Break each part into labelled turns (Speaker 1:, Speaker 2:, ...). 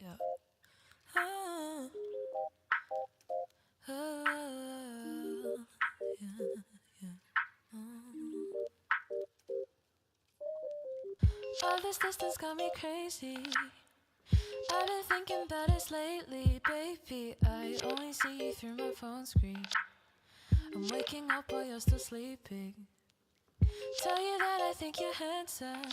Speaker 1: Yeah. Oh, oh, yeah, yeah. All this distance got me crazy. I've been thinking about us lately, baby. I only see you through my phone screen. I'm waking up while you're still sleeping. Tell you that I think you're handsome.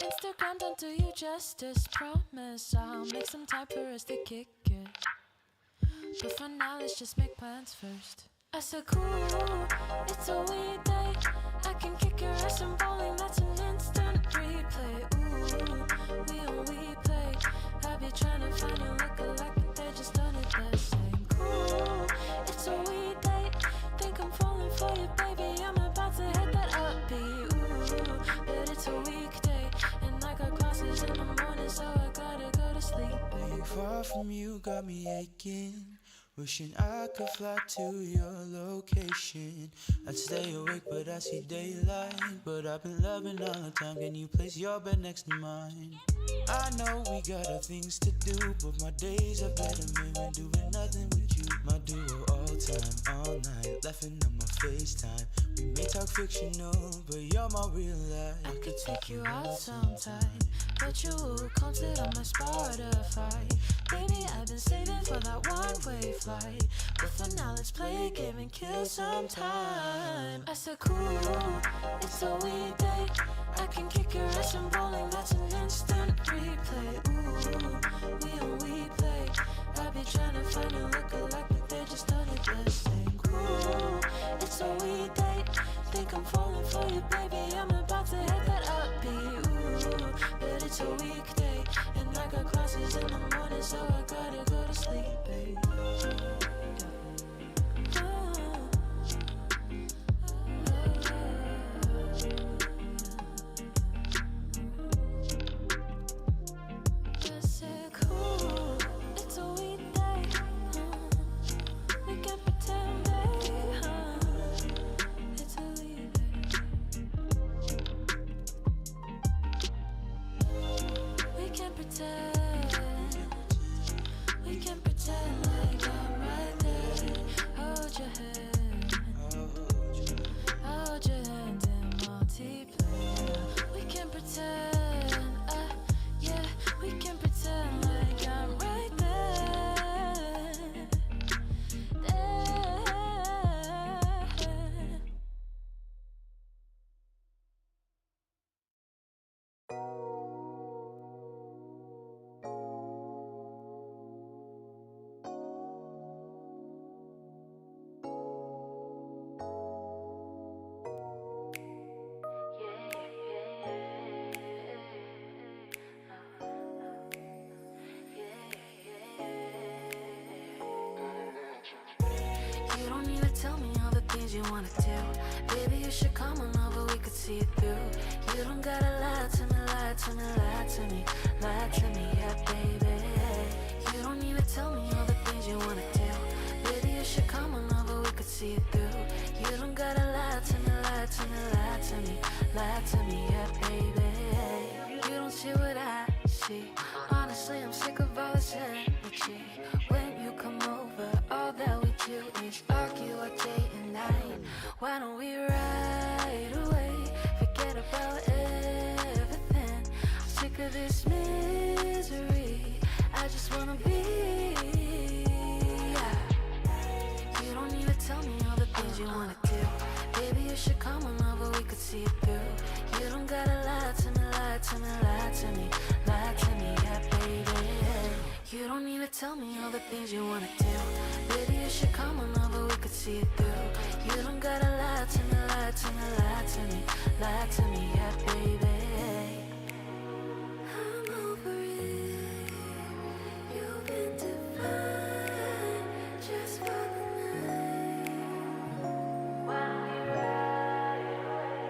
Speaker 1: Instagram don't do you justice. Promise I'll make some time for us to kick it. But for now, let's just make plans first. I said, cool, it's a weekday. I can kick your ass in bowling, that's an instant replay. Ooh, we on replay. I be trying to find a lookalike, but they just done it the same. Cool, it's a weekday. Think I'm falling for you, baby. I'm about to hit that upbeat. Ooh, but it's a weekday, and I got classes in the morning, so I gotta go to sleep.
Speaker 2: Being far from you got me aching. Wishing I could fly to your location. I'd stay awake but I see daylight. But I've been loving all the time. Can you place your bed next to mine? I know we got our things to do, but my days are better made when doing nothing with you. My duo all time, all night, laughing on my FaceTime. We may talk fictional, but you're my real life.
Speaker 1: I could take you out sometime, but you can't sit on my Spotify. Baby, I've been saving for that one-way flight. But for now, let's play a game and kill some time. I said, cool, it's a weekday. I can kick your ass in bowling, that's an instant replay. Ooh, we on replay. I be trying to find a lookalike, but they just done it the same. Cool, it's a weekday. Think I'm falling for you, baby. I'm about to hit that upbeat. Ooh, but it's a weekday, and I got classes in the morning, so I gotta go to sleep, babe. Tell me all the things you wanna do. Baby, you should come on over, we could see it through. You don't gotta lie to me, lie to me, lie to me, lie to me, yeah, baby. You don't need to tell me all the things you wanna do. Baby, you should come on over, we could see it through. You don't gotta lie to me, lie to me, lie to me, lie to me, yeah, baby. You don't see what I see. Honestly, I'm sick of all this energy. When you come over, all that we do is argue all day and night. Why don't we right away forget about everything? I'm sick of this misery. I just wanna be. You don't need to tell me all the things you wanna do. Baby, you should come on over, we could see it through. You don't gotta lie to me, lie to me, lie to me, lie to me, yeah, baby. You don't need to tell me all the things you wanna do. Baby, you should come on over, we could see it through. You don't gotta lie to me, lie to me, lie to me, lie to me, yeah, baby. I'm over it. You've been defined just for the night. Why don't we ride away,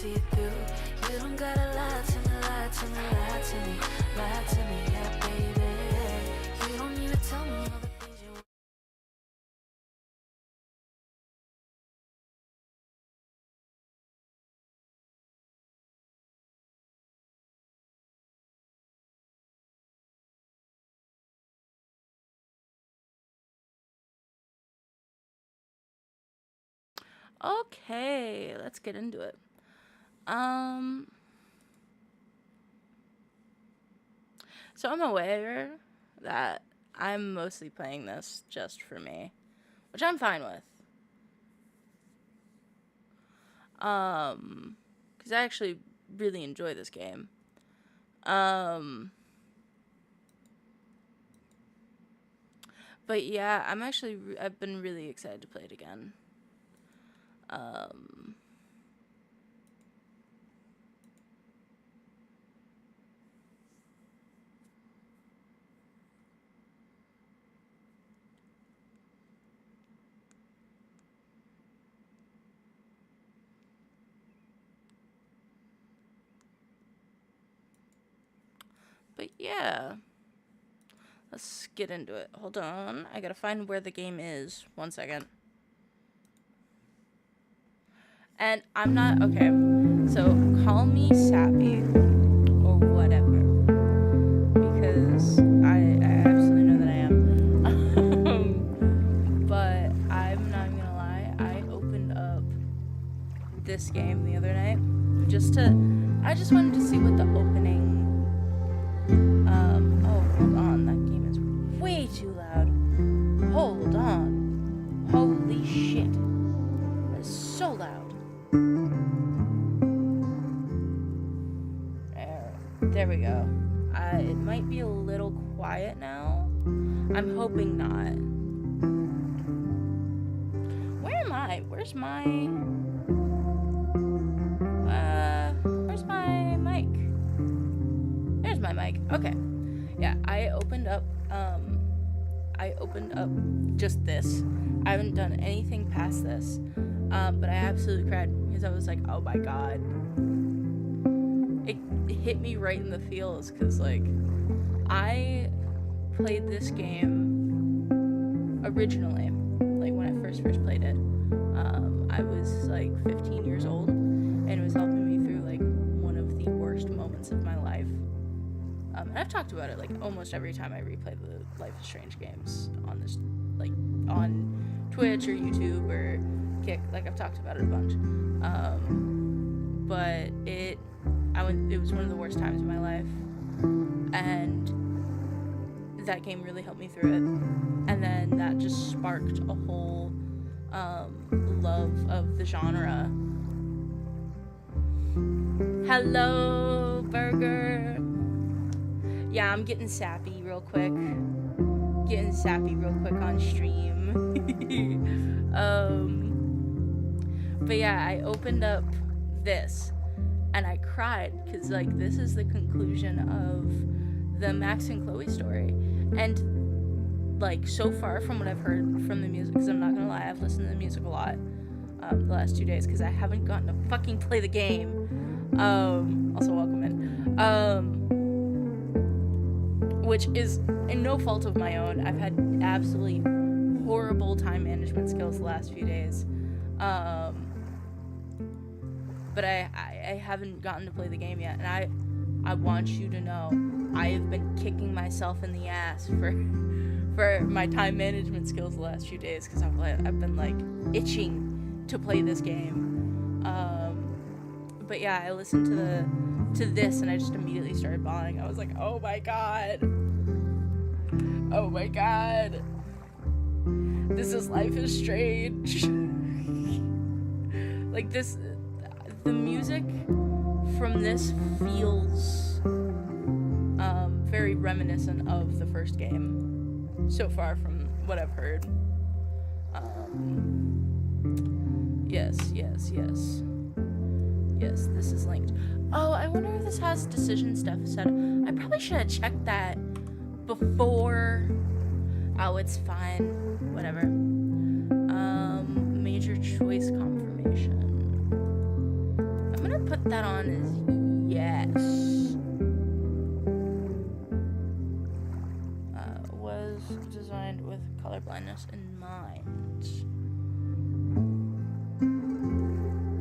Speaker 1: see through. You don't gotta lie to me, lie to me, lie to me, lie to me, yeah, baby. You don't need to tell me all the things you want.
Speaker 3: Okay, let's get into it. So I'm aware that I'm mostly playing this just for me, which I'm fine with. Because I actually really enjoy this game. But yeah, I've been really excited to play it again. But yeah, let's get into it. Hold on, I gotta find where the game is. 1 second. And I'm not, okay, so call me sappy or whatever, because I absolutely know that I am. But I'm not gonna lie, I opened up this game the other night I just wanted to see what the opening, oh, hold on, that game is way too loud. Hold on. Holy shit. That is so loud. There we go. It might be a little quiet now. I'm hoping not. Where am I? Where's my mic? There's my mic. Okay. Yeah, I opened up just this. I haven't done anything past this. But I absolutely cried because I was like, oh my god. It hit me right in the feels because, like, I played this game originally, like, when I first played it. I was, like, 15 years old, and it was helping me through, like, one of the worst moments of my life. And I've talked about it, like, almost every time I replay the Life is Strange games on this, like, on Twitch or YouTube or Kick. Like, I've talked about it a bunch. But it was one of the worst times of my life, and that game really helped me through it, and then that just sparked a whole love of the genre. Hello, Burger. Yeah, I'm getting sappy real quick on stream. But yeah, I opened up this and I cried because, like, this is the conclusion of the Max and Chloe story. And, like, so far from what I've heard from the music, because I'm not gonna lie, I've listened to the music a lot the last 2 days because I haven't gotten to fucking play the game. Also welcome in. Which is in no fault of my own. I've had absolutely horrible time management skills the last few days. But I haven't gotten to play the game yet, and I want you to know I have been kicking myself in the ass for my time management skills the last few days because I've been like itching to play this game. But yeah, I listened to this and I just immediately started bawling. I was like, oh my god, this is Life is Strange. Like, this, the music from this feels very reminiscent of the first game so far from what I've heard. Yes, this is linked. Oh, I wonder if this has decision stuff set up. I probably should have checked that before. Oh, it's fine. Whatever. Major choice confirmation. I'm gonna put That on is yes. Was designed with color blindness in mind.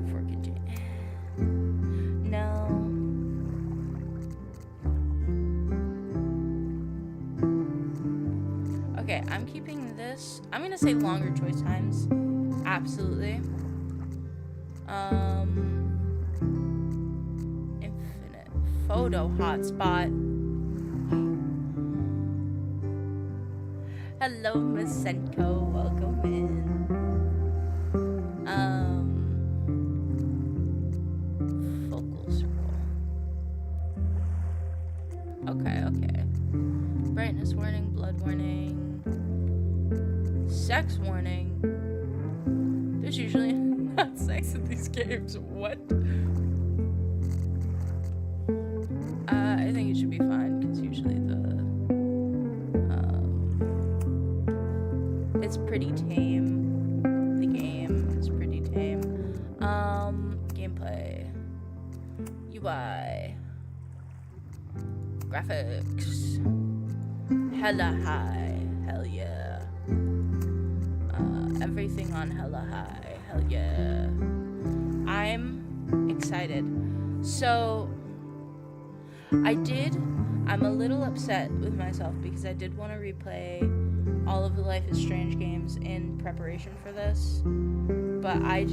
Speaker 3: Before continuing. No. Okay, I'm keeping this. I'm gonna say longer choice times. Absolutely. Infinite photo hotspot. Hello, Miss Senko. Welcome in. Focal circle. Okay. Brightness warning, blood warning, sex warning. There's usually not sex in these games. What? I think it should be fine because usually it's pretty tame. The game is pretty tame. Gameplay. UI. Graphics. Hella high. Hell yeah. Everything on hella high. Hell yeah. I'm excited. So, I'm a little upset with myself because I did want to replay all of the Life is Strange games in preparation for this, but I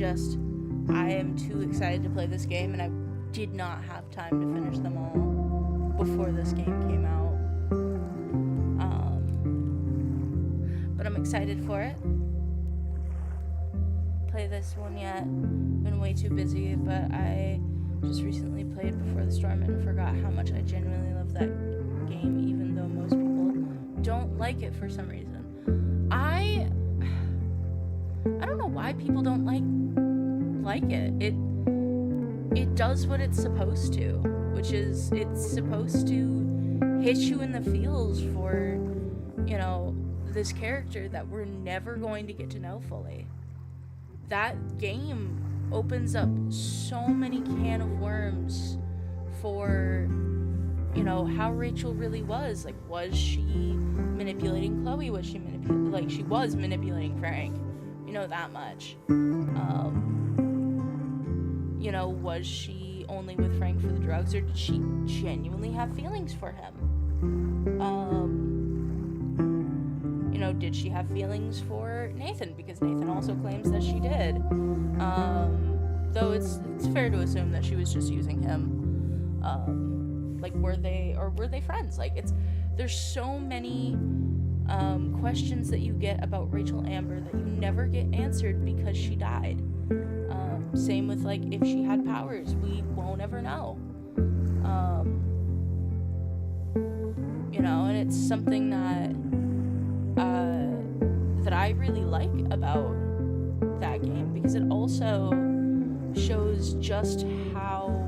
Speaker 3: am too excited to play this game, and I did not have time to finish them all before this game came out. But I'm excited for it. Play this one yet. Been way too busy, but I just recently played Before the Storm and forgot how much I genuinely love that game, even though most people don't like it for some reason. I don't know why people don't like it. It does what it's supposed to, which is it's supposed to hit you in the feels for, this character that we're never going to get to know fully. That game opens up so many can of worms for, how Rachel really was. Like, was she manipulating Chloe? Was she she was manipulating Frank. You know that much. Was she only with Frank for the drugs, or did she genuinely have feelings for him? Did she have feelings for Nathan? Because Nathan also claims that she did. Though it's fair to assume that she was just using him. Were they friends? There's so many questions that you get about Rachel Amber that you never get answered because she died. Same with if she had powers, we won't ever know. And it's something that I really like about that game, because it also shows just how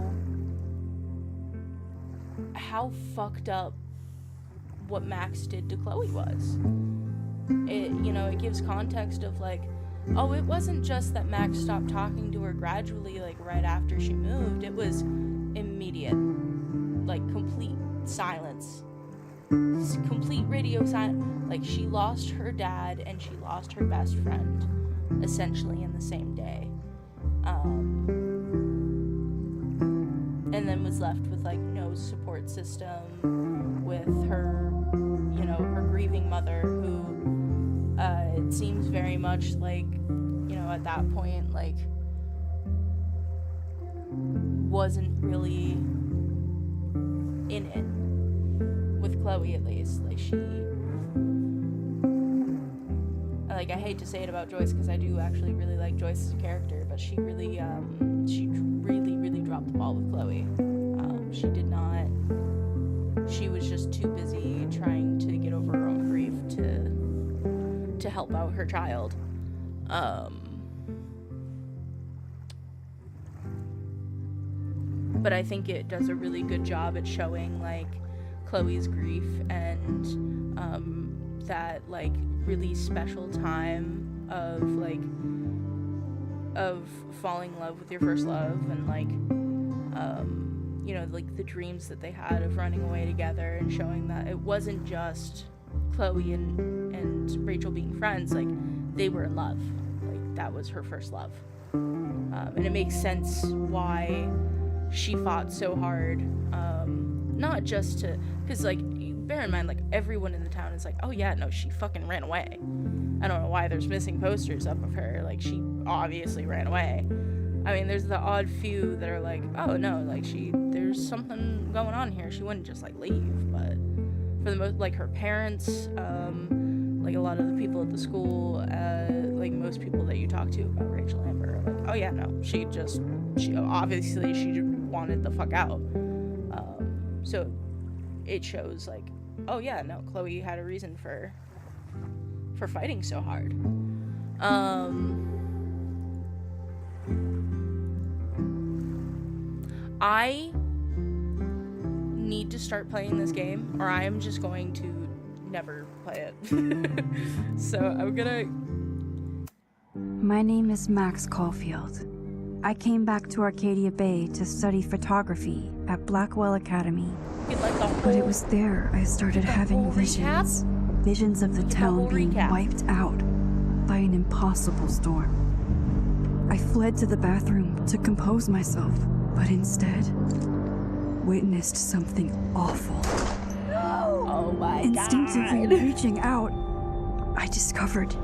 Speaker 3: fucked up what Max did to Chloe was. It gives context of it wasn't just that Max stopped talking to her gradually right after she moved. It was immediate, complete silence, complete radio silence. She lost her dad and she lost her best friend essentially in the same day, and then was left with no support system, with her her grieving mother, who it seems very much at that point wasn't really in it with Chloe, at least. I hate to say it about Joyce, because I do actually really like Joyce as a character, but she really dropped the ball with Chloe. She was just too busy trying to get over her own grief to help out her child. But I think it does a really good job at showing Chloe's grief and that really special time of falling in love with your first love, and You know, like the dreams that they had of running away together, and showing that it wasn't just Chloe and Rachel being friends. Like, they were in love. Like, that was her first love. And it makes sense why she fought so hard. Not just to, because, like, bear in mind, like, everyone in the town is like, oh yeah, no, she fucking ran away. I don't know why there's missing posters up of her. Like, she obviously ran away. I mean, there's the odd few that are like, oh no, like, there's something going on here. She wouldn't just, like, leave. But for the most, like, her parents, like, a lot of the people at the school, like, most people that you talk to about Rachel Amber are like, oh yeah, no, she obviously, she just wanted the fuck out. So it shows, like, oh yeah, no, Chloe had a reason for fighting so hard. I need to start playing this game, or I am just going to never play it. So I'm gonna...
Speaker 4: My name is Max Caulfield. I came back to Arcadia Bay to study photography at Blackwell Academy. But it was there I started having visions. Visions of the town being wiped out by an impossible storm. I fled to the bathroom to compose myself, but instead witnessed something awful.
Speaker 3: Oh my
Speaker 4: Instinctively
Speaker 3: God.
Speaker 4: reaching out, I discovered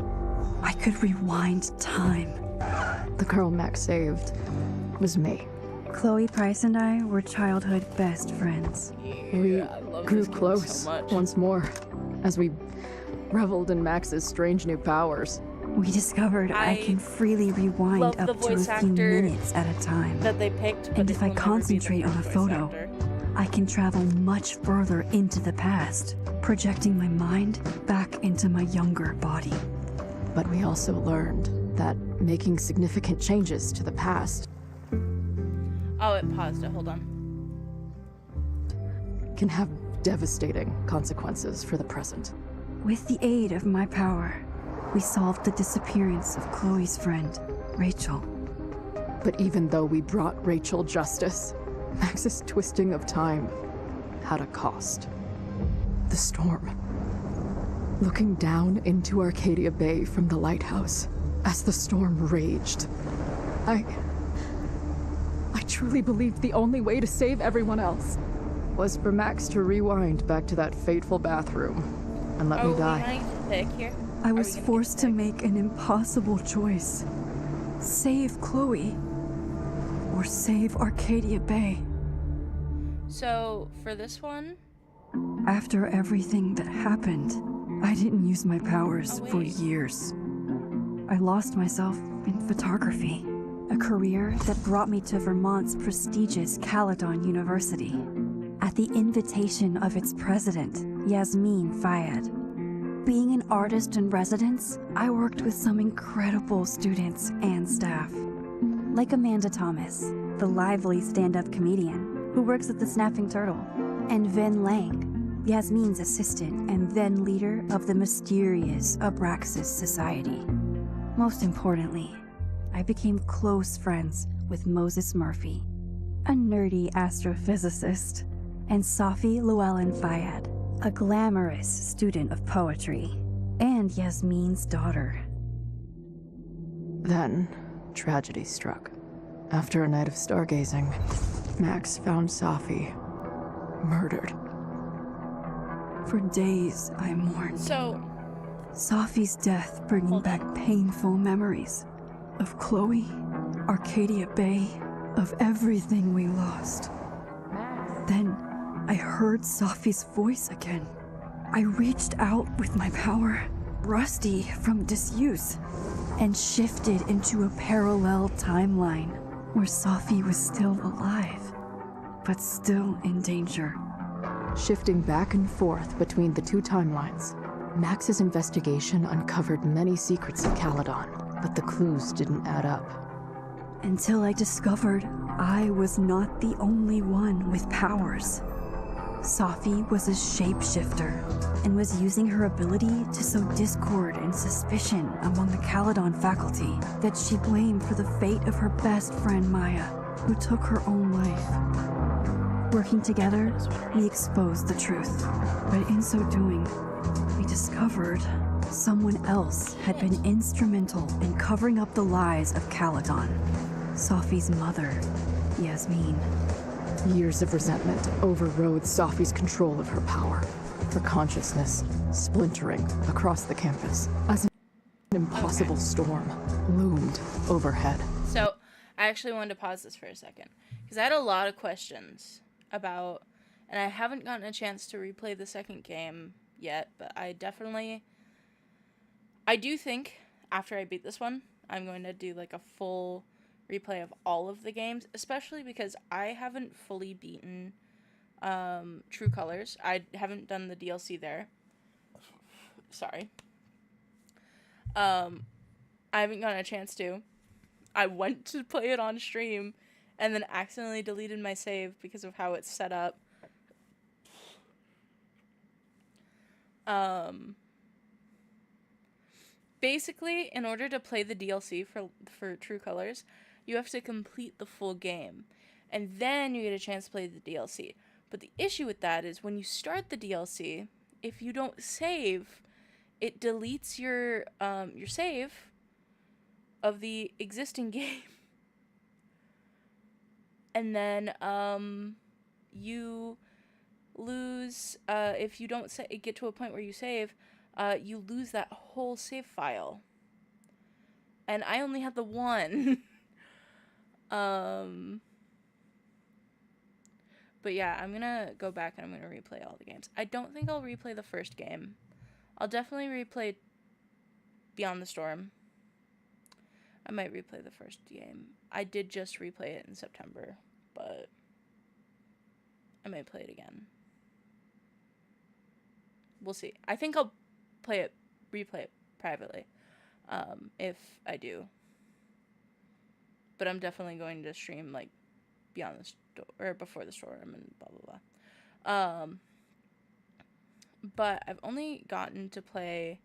Speaker 4: I could rewind time.
Speaker 5: The girl Max saved was me.
Speaker 4: Chloe Price and I were childhood best friends.
Speaker 5: We
Speaker 3: I love
Speaker 5: grew
Speaker 3: this game
Speaker 5: close
Speaker 3: so much.
Speaker 5: once more as we reveled in Max's strange new powers.
Speaker 4: We discovered I can freely
Speaker 3: love
Speaker 4: rewind
Speaker 3: the
Speaker 4: up to a
Speaker 3: voice
Speaker 4: few
Speaker 3: actor
Speaker 4: minutes at a time.
Speaker 3: that they picked, but
Speaker 4: And
Speaker 3: it
Speaker 4: if I
Speaker 3: will never be the
Speaker 4: concentrate on a
Speaker 3: voice
Speaker 4: photo,
Speaker 3: actor.
Speaker 4: I can travel much further into the past, projecting my mind back into my younger body.
Speaker 5: But we also learned that making significant changes to the past
Speaker 3: Oh, it paused it. Hold on.
Speaker 5: can have devastating consequences for the present.
Speaker 4: With the aid of my power, we solved the disappearance of Chloe's friend, Rachel.
Speaker 5: But even though we brought Rachel justice, Max's twisting of time had a cost. The storm. Looking down into Arcadia Bay from the lighthouse as the storm raged, I truly believed the only way to save everyone else was for Max to rewind back to that fateful bathroom and let me die.
Speaker 3: Pick here?
Speaker 4: I
Speaker 3: Are we
Speaker 4: was
Speaker 3: gonna
Speaker 4: forced
Speaker 3: get
Speaker 4: to
Speaker 3: pick?
Speaker 4: make an impossible choice. Save Chloe, or save Arcadia Bay.
Speaker 3: So, for this one...
Speaker 4: After everything that happened, I didn't use my powers
Speaker 3: Oh,
Speaker 4: for
Speaker 3: wait.
Speaker 4: years. I lost myself in photography, a career that brought me to Vermont's prestigious Caledon University. At the invitation of its president, Yasmin Fayed. Being an artist in residence, I worked with some incredible students and staff. Like Amanda Thomas, the lively stand-up comedian who works at the Snapping Turtle, and Ven Lang, Yasmin's assistant and then leader of the mysterious Abraxas Society. Most importantly, I became close friends with Moses Murphy, a nerdy astrophysicist, and Safi Llewellyn Fayed, a glamorous student of poetry, and Yasmin's daughter.
Speaker 5: Then, tragedy struck. After a night of stargazing, Max found Safi murdered.
Speaker 4: For days, I mourned.
Speaker 3: So,
Speaker 4: Safi's death bringing
Speaker 3: Hold
Speaker 4: back painful memories of Chloe, Arcadia Bay, of everything we lost. Then, I heard Safi's voice again. I reached out with my power, rusty from disuse, and shifted into a parallel timeline where Safi was still alive, but still in danger.
Speaker 5: Shifting back and forth between the two timelines, Max's investigation uncovered many secrets of Caledon, but the clues didn't add up.
Speaker 4: Until I discovered I was not the only one with powers. Safi was a shapeshifter and was using her ability to sow discord and suspicion among the Caledon faculty that she blamed for the fate of her best friend Maya. who took her own life. Working together, we exposed the truth. But in so doing, we discovered someone else had been instrumental in covering up the lies of Caledon. Sophie's mother, Yasmin.
Speaker 5: Years of resentment overrode Sophie's control of her power. Her consciousness splintering across the campus as an impossible storm loomed overhead.
Speaker 3: So, I actually wanted to pause this for a second, because I had a lot of questions about, and I haven't gotten a chance to replay the second game yet, but I do think, after I beat this one, I'm going to do like a full replay of all of the games, especially because I haven't fully beaten True Colors. I haven't done the DLC there. Sorry. I haven't gotten a chance to. I went to play it on stream and then accidentally deleted my save because of how it's set up. Basically, in order to play the DLC for True Colors, you have to complete the full game, and then you get a chance to play the DLC. But the issue with that is when you start the DLC, if you don't save, it deletes your save of the existing game. And then you lose, if you don't get to a point where you save, you lose that whole save file. And I only had the one. But yeah, I'm gonna go back and I'm gonna replay all the games. I don't think I'll replay the first game. I'll definitely replay Beyond the Storm. I might replay the first game. I did just replay it in September, but I might play it again. We'll see. I think I'll replay it privately, if I do. But I'm definitely going to stream like Beyond the Storm or Before the Storm and blah blah blah. But I've only gotten to play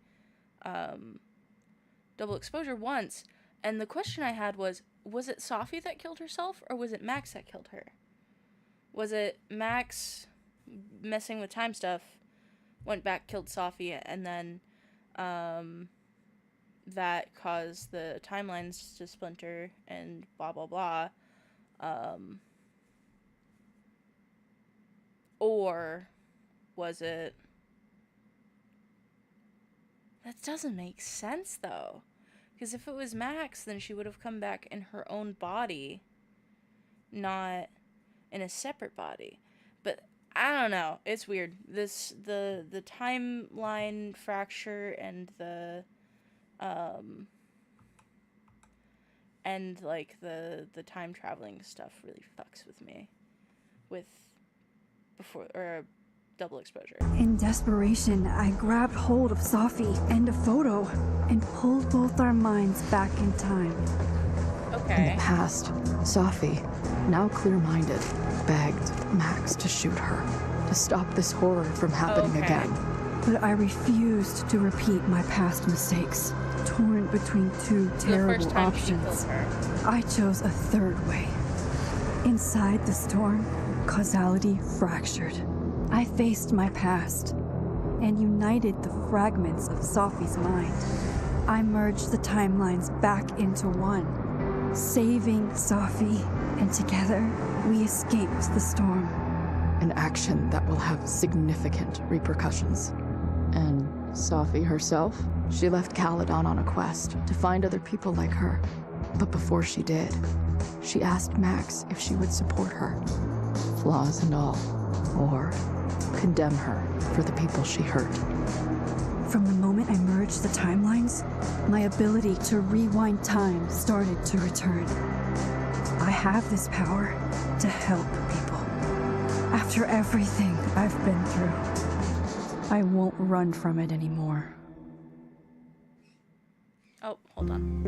Speaker 3: Double Exposure once, and the question I had was it Sophie that killed herself, or was it Max that killed her? Was it Max messing with time stuff, went back, killed Sophie, and then that caused the timelines to splinter and blah blah blah? Or was it... That doesn't make sense, though. Because if it was Max, then she would have come back in her own body, not in a separate body. But I don't know. It's weird. The timeline fracture and the time traveling stuff really fucks with me. With Double Exposure.
Speaker 4: In desperation, I grabbed hold of Sophie and a photo and pulled both our minds back in time.
Speaker 3: Okay.
Speaker 5: In the past, Sophie, now clear-minded, begged Max to shoot her, to stop this horror from happening again.
Speaker 4: But I refused to repeat my past mistakes. Torn between two terrible options, I chose a third way. Inside the storm, causality fractured. I faced my past and united the fragments of Sophie's mind. I merged the timelines back into one, saving Sophie, and together we escaped the storm.
Speaker 5: An action that will have significant repercussions. And Sophie herself? She left Caledon on a quest to find other people like her. But before she did, she asked Max if she would support her, flaws and all, or condemn her for the people she hurt.
Speaker 4: From the moment I merged the timelines, my ability to rewind time started to return. I have this power to help people. After everything I've been through, I won't run from it anymore.
Speaker 3: Oh, hold on.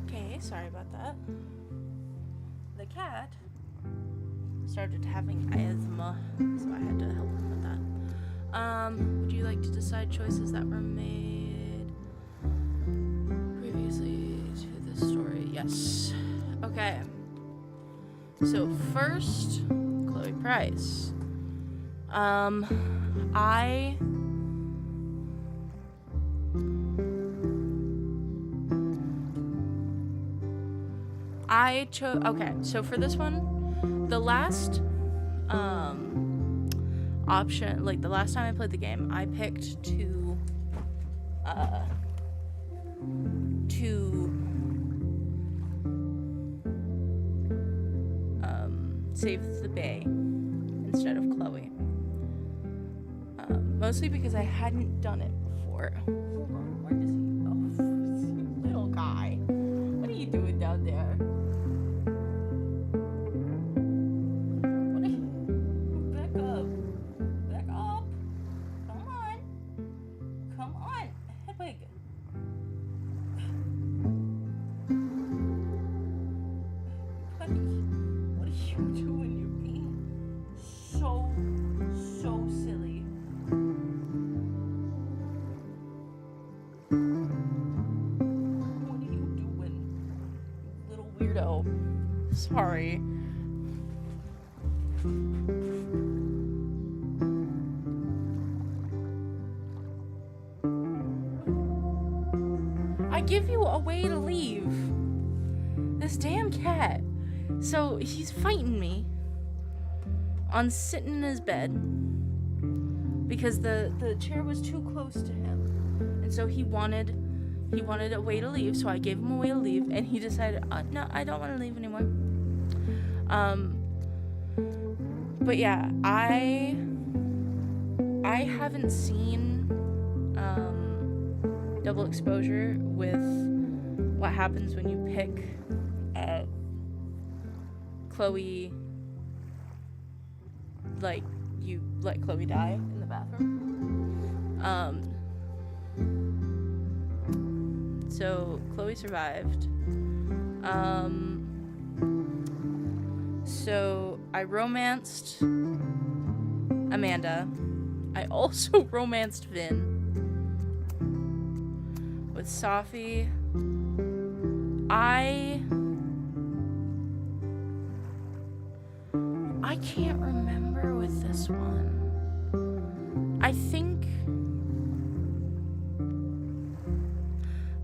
Speaker 3: Okay, sorry about that. The cat started having asthma, so I had to help him with that. Would you like to decide choices that were made previously to this story? Yes. Okay. So first, Chloe Price. I chose. Okay, so for this one, the last option, like the last time I played the game, I picked to save the Bay instead of Chloe. Mostly because I hadn't done it before. Hold on, where is he? Oh, little guy. What are you doing down there? What are you? Back up. Back up. Come on. Come on. Hedwig. Buddy, what are you doing? You're being so silly. What are you doing, you little weirdo? Sorry. I give you a way to leave. This damn cat. So he's fighting me on sitting in his bed because the chair was too close to him, and so he wanted a way to leave. So I gave him a way to leave, and he decided, no, I don't want to leave anymore. But yeah, I haven't seen double exposure with what happens when you pick Chloe, like you let Chloe die in the bathroom. So Chloe survived. So I romanced Amanda. I also romanced Vin. With Safi, I can't remember with this one. I think.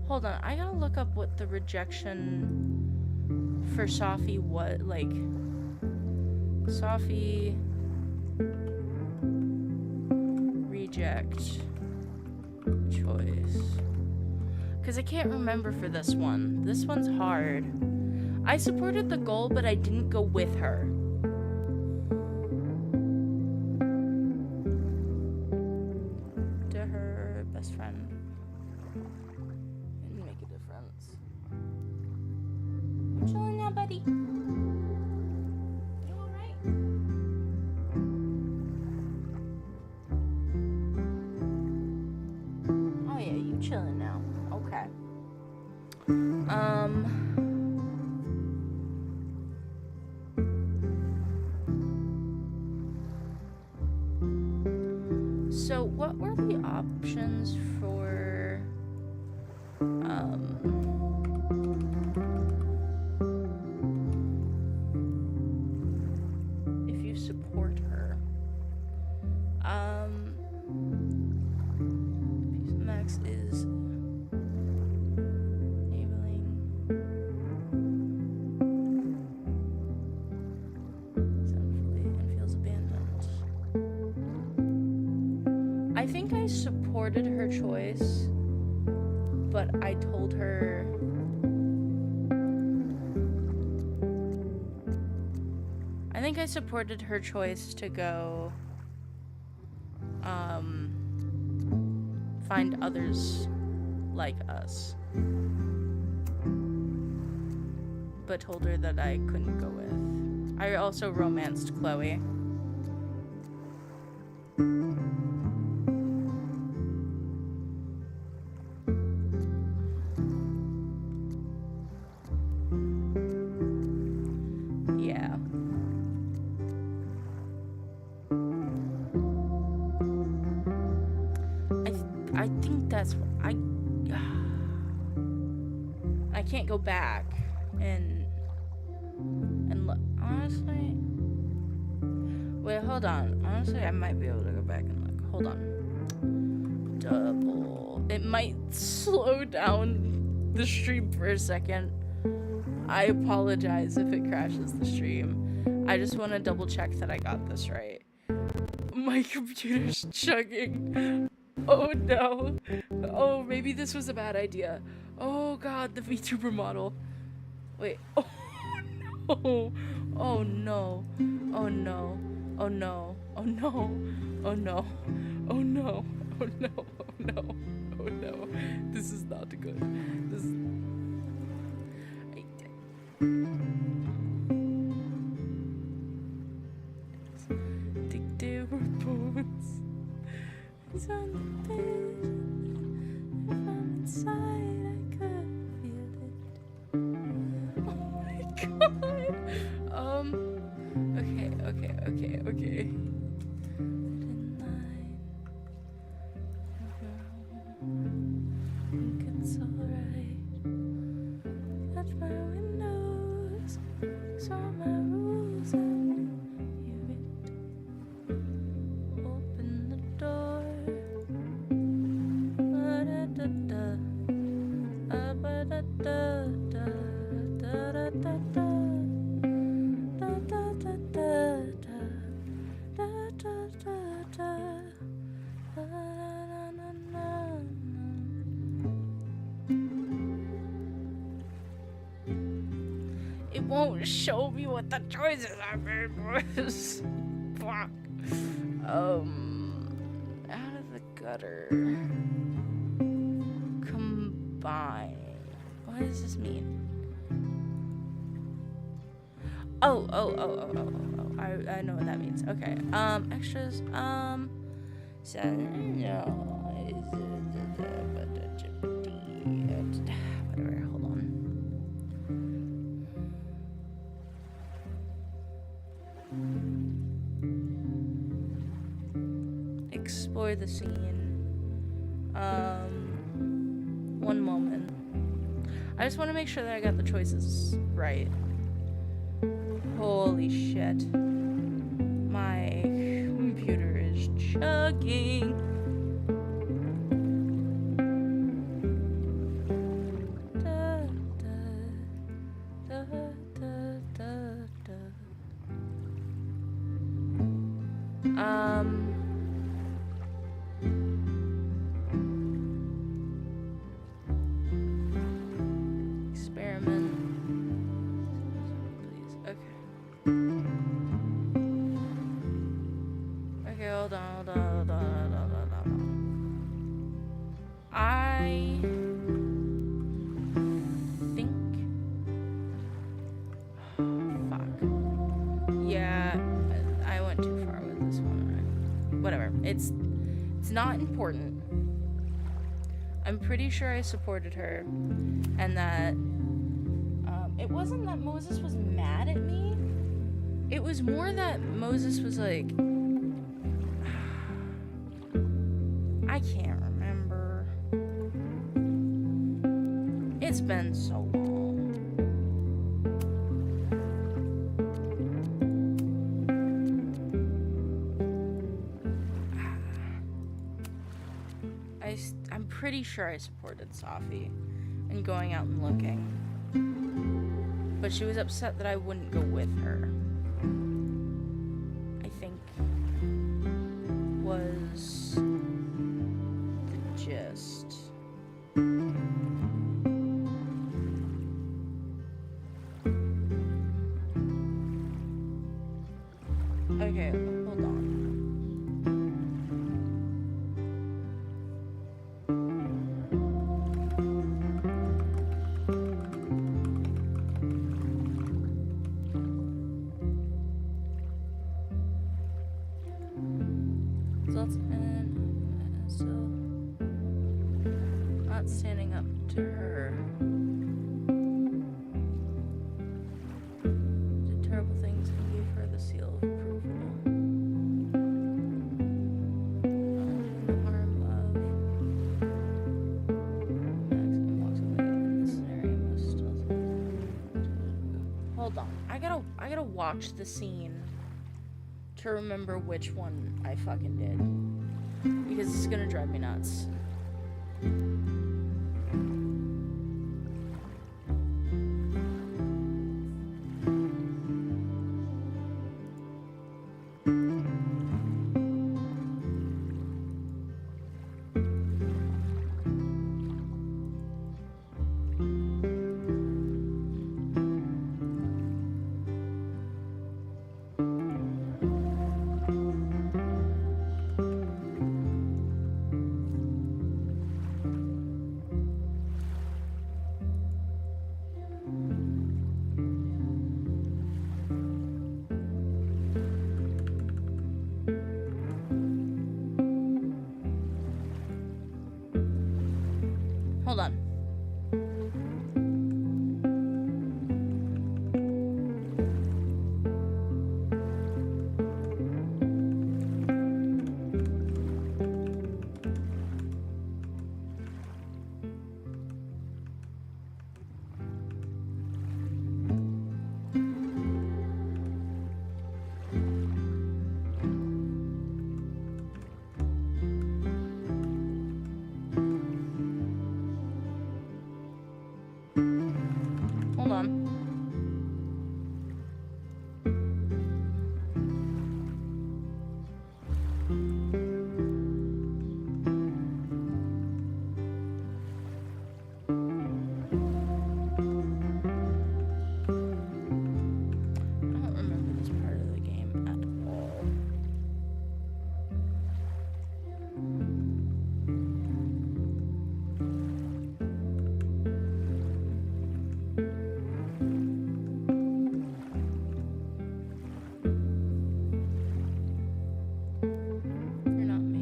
Speaker 3: Hold on, I gotta look up what the rejection for Safi was. Like, Safi reject choice. Because I can't remember for this one. This one's hard. I supported the goal, but I didn't go with her. To her best friend. Didn't make a difference. You chilling now, buddy? You alright? Oh yeah, you chilling now. Okay. So what were the options for if you support her? X is enabling fully and feels abandoned. I think I supported her choice, but I told her to go find others like us, but told her that I couldn't go with. I also romanced Chloe. Yeah. I think that's I can't go back and look. Honestly, wait, hold on. Honestly, I might be able to go back and look. Hold on. Double. It might slow down the stream for a second. I apologize if it crashes the stream. I just want to double check that I got this right. My computer's chugging. Oh no. Oh, maybe this was a bad idea. Oh god, the VTuber model. Wait. Oh no. Oh no. Oh no. Oh no. Oh no. Oh no. Oh no. Oh no. Oh no. Oh no. This is not good. This is... Addictive bones. It's on the bed. If I'm inside, I could feel it. Oh my god. Okay. Think it's alright. Touch my windows. Saw my rules. I hear it. Open the door. Ba-da-da-da. Ba-da-da-da. Da-da-da-da. Da-da-da-da. Da-da-da-da. Da-da-da-da-da. It won't show me what the choices I made was. Fuck. Out of the gutter. Combine. What does this mean? Oh. I know what that means. Okay. Extras. So, whatever. Hold on. Explore the scene. One moment. I just want to make sure that I got the choices right. Holy shit. My computer is chugging. Da, da, da, da, da, da. Experiment. Please. Okay. Okay, hold on. I think. Fuck. Yeah, I went too far with this one. Whatever. It's not important. I'm pretty sure I supported her, and that it wasn't that Moses was mad at me. It was more that Moses was like, I can't remember. It's been so long. I'm pretty sure I supported Safi in going out and looking. But she was upset that I wouldn't go with her. I think was the gist. Okay, hold on. Still not standing up to her. Did terrible things and gave her the seal of approval. No harm, love. Maximum walks away in this scenario must still. Hold on. I gotta watch the scene to remember which one I fucking did. Because it's gonna drive me nuts. Hold on. Hold on. I don't remember this part of the game at all. You're not me.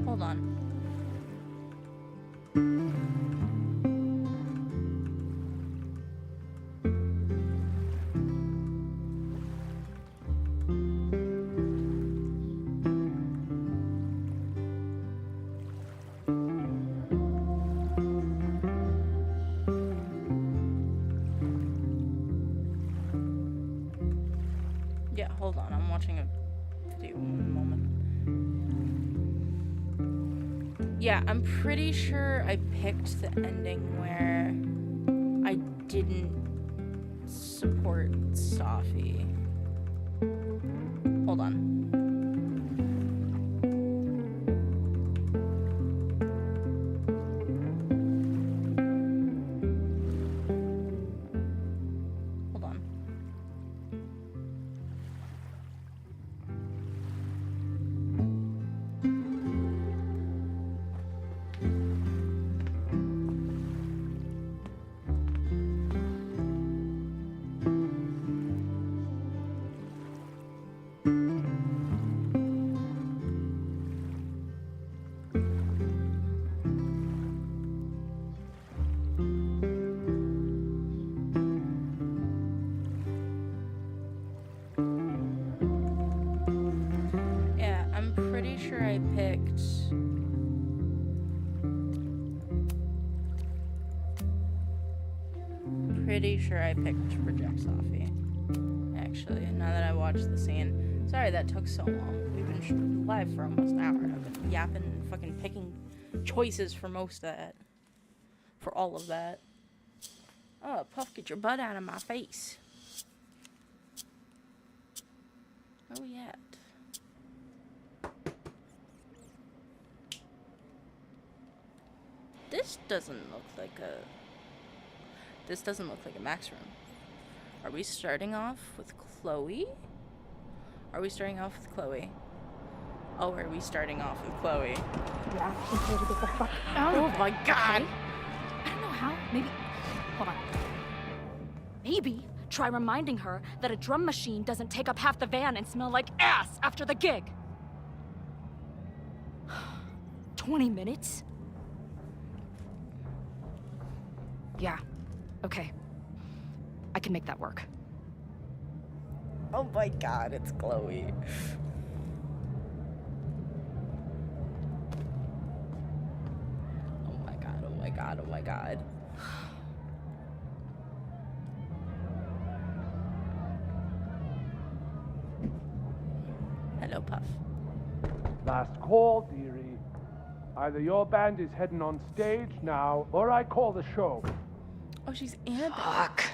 Speaker 3: Hold on. Yeah, hold on. I'm watching a video. One moment. Yeah, I'm pretty sure I picked the ending where I didn't support Safi. Hold on. Hold on. pretty sure I picked Project Sophie. Actually, now that I watched the scene. Sorry that took so long. We've been live for almost an hour. I've been yapping and fucking picking choices for most of that. For all of that. Oh, Puff, get your butt out of my face. Oh, yeah. This doesn't look like a Max room. Are we starting off with Chloe? Oh, are we starting off with Chloe?
Speaker 6: Yeah, she told you to get the fuck out
Speaker 3: Oh
Speaker 6: of
Speaker 3: my
Speaker 6: there,
Speaker 3: god!
Speaker 6: okay? I don't know how. Maybe. Hold on. Maybe try reminding her that a drum machine doesn't take up half the van and smell like ass after the gig. 20 minutes? Yeah. Okay. I can make that work.
Speaker 3: Oh my god, it's Chloe. Oh my god, oh my god, oh my god. Hello, Puff.
Speaker 7: Last call, dearie. Either your band is heading on stage now, or I call the show.
Speaker 3: Oh, she's Annabelle.
Speaker 8: Fuck.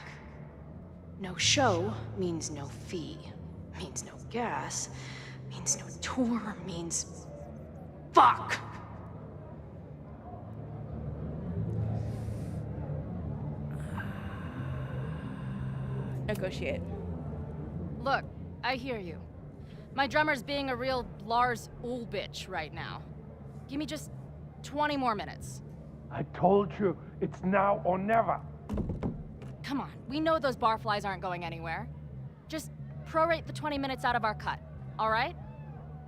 Speaker 8: No show means no fee, means no gas, means no tour, means... Fuck!
Speaker 3: Negotiate.
Speaker 6: Look, I hear you. My drummer's being a real Lars Ulbich right now. Give me just 20 more minutes.
Speaker 7: I told you, it's now or never.
Speaker 6: Come on, we know those barflies aren't going anywhere. Just prorate the 20 minutes out of our cut, all right?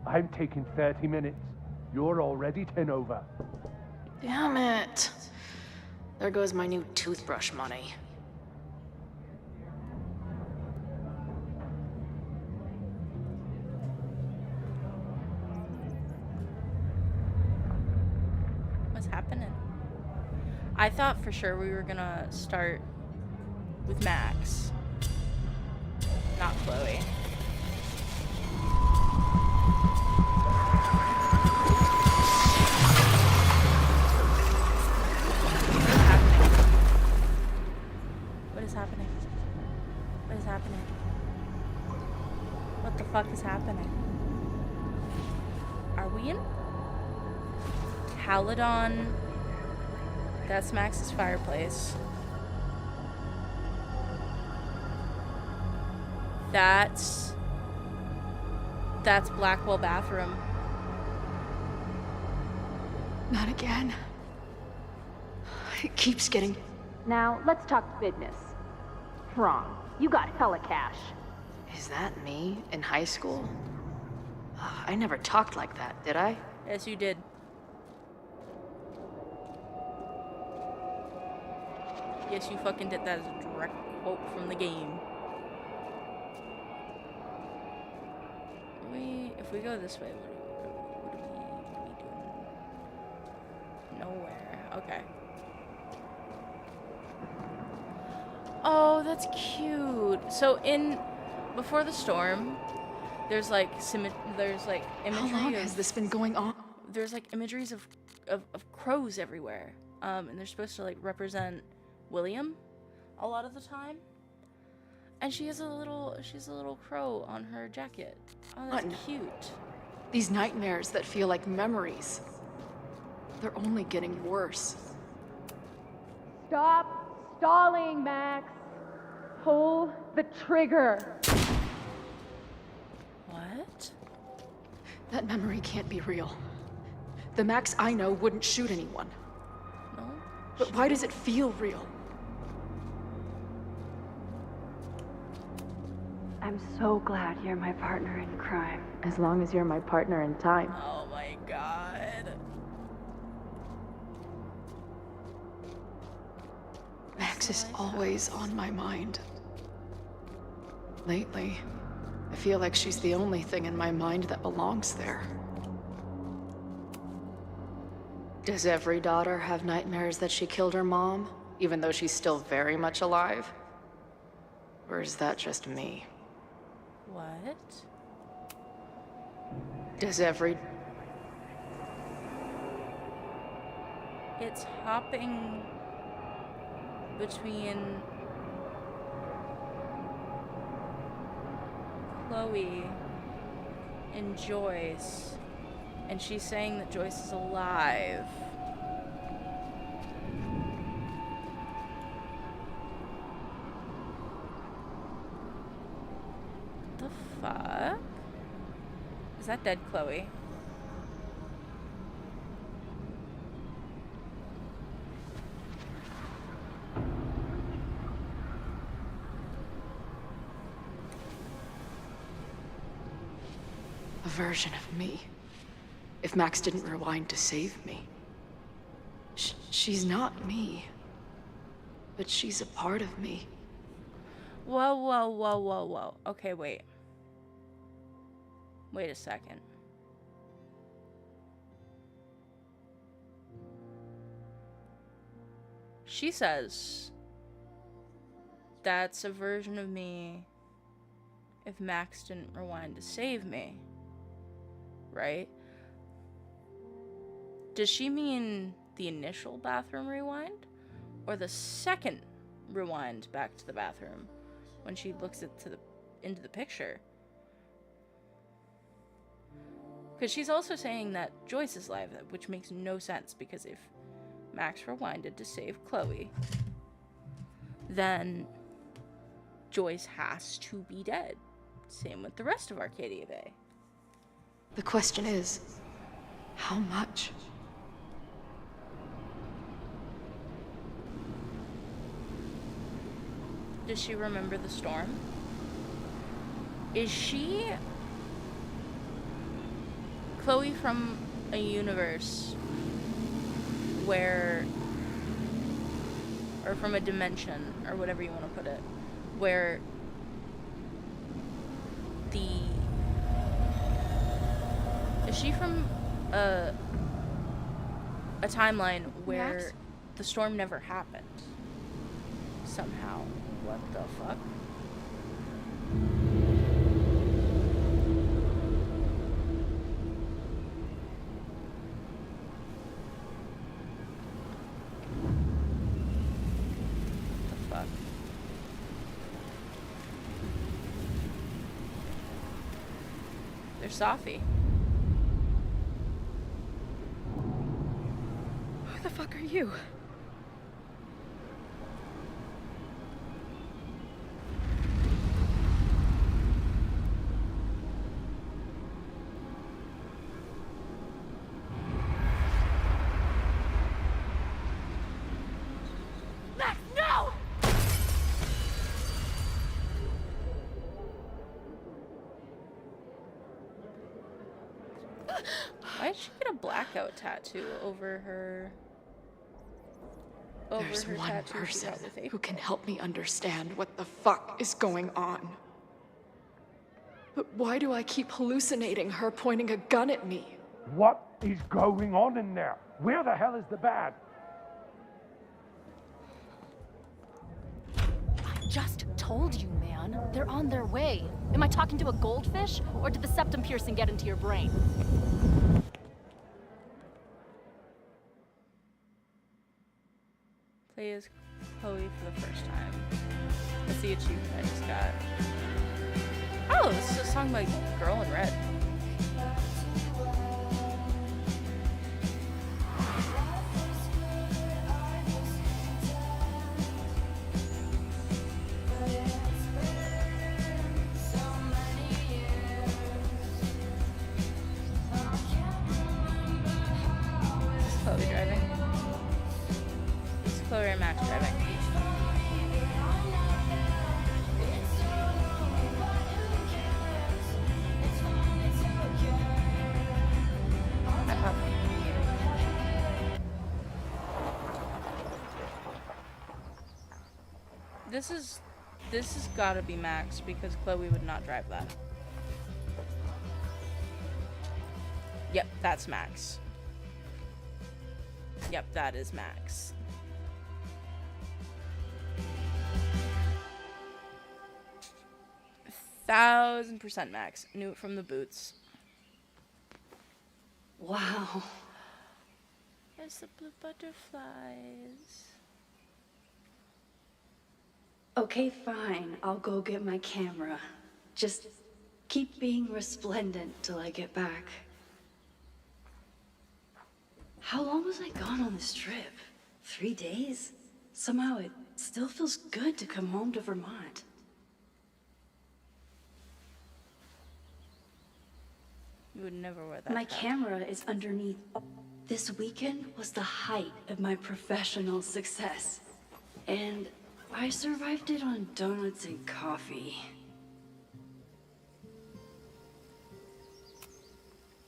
Speaker 7: I'm taking 30 minutes. You're already 10 over.
Speaker 8: Damn it. There goes my new toothbrush money.
Speaker 3: What's happening? I thought for sure we were gonna start with Max, not Chloe. What is happening? What is happening? What the fuck is happening? Are we in Caledon? That's Max's fireplace. That's Blackwell bathroom.
Speaker 8: Not again. It keeps getting...
Speaker 9: Now, let's talk business. Wrong. You got hella cash.
Speaker 8: Is that me in high school? I never talked like that, did I?
Speaker 3: Yes, you did. Yes, you fucking did. That is a direct quote from the game. If we go this way, what are we doing? Nowhere. Okay. Oh, that's cute. So before the storm, there's like imagery.
Speaker 8: How long has this been going on?
Speaker 3: There's like imageries of crows everywhere, and they're supposed to like represent William a lot of the time. And she's a little crow on her jacket. Oh, that's cute.
Speaker 8: These nightmares that feel like memories. They're only getting worse.
Speaker 9: Stop stalling, Max. Pull the trigger.
Speaker 3: What?
Speaker 8: That memory can't be real. The Max I know wouldn't shoot anyone.
Speaker 3: No?
Speaker 8: But why does it feel real?
Speaker 4: I'm so glad you're my partner in crime.
Speaker 9: As long as you're my partner in time.
Speaker 3: Oh my god.
Speaker 8: Max is always on my mind. Lately, I feel like she's the only thing in my mind that belongs there. Does every daughter have nightmares that she killed her mom? even though she's still very much alive? Or is that just me?
Speaker 3: What?
Speaker 8: Does every...
Speaker 3: It's hopping between Chloe and Joyce, and she's saying that Joyce is alive. What the fuck? Is that dead Chloe?
Speaker 8: A version of me. If Max didn't rewind to save me. She's not me. But she's a part of me.
Speaker 3: Whoa, whoa, whoa, whoa, whoa. Okay, wait. Wait a second. She says that's a version of me if Max didn't rewind to save me. Right? Does she mean the initial bathroom rewind? Or the second rewind back to the bathroom when she looks into the picture? Because she's also saying that Joyce is alive, which makes no sense, because if Max rewinded to save Chloe, then Joyce has to be dead. Same with the rest of Arcadia Bay.
Speaker 8: The question is, how much?
Speaker 3: Does she remember the storm? Is she Chloe from a universe where, or from a dimension, or whatever you want to put it, where is she from a timeline where
Speaker 8: Max?
Speaker 3: the storm never happened? Somehow. What the fuck? There's Safi.
Speaker 6: Who the fuck are you?
Speaker 1: Max, no!
Speaker 3: Why did she get a blackout tattoo over her?
Speaker 8: There's
Speaker 3: her
Speaker 8: one
Speaker 3: tattoo she
Speaker 8: person
Speaker 3: got with
Speaker 8: who
Speaker 3: April?
Speaker 8: can help me understand what the fuck is going on. But why do I keep hallucinating her pointing a gun at me?
Speaker 7: What is going on in there? Where the hell is the bad?
Speaker 6: I just told you, man. They're on their way. Am I talking to a goldfish, or did the septum piercing get into your brain?
Speaker 3: Play as Chloe for the first time. That's the achievement I just got. Oh, this is a song by Girl in Red. Is Chloe driving? Is Chloe or Max driving? This has gotta be Max, because Chloe would not drive that. Yep, that's Max. Yep, that is Max. 1000% Max. Knew it from the boots.
Speaker 4: Wow.
Speaker 3: There's the blue butterflies.
Speaker 4: Okay, fine. I'll go get my camera. Just keep being resplendent till I get back. How long was I gone on this trip? 3 days? Somehow it still feels good to come home to Vermont.
Speaker 3: You would never wear that.
Speaker 4: My
Speaker 3: hat.
Speaker 4: camera is underneath. This weekend was the height of my professional success. And I survived it on donuts and coffee.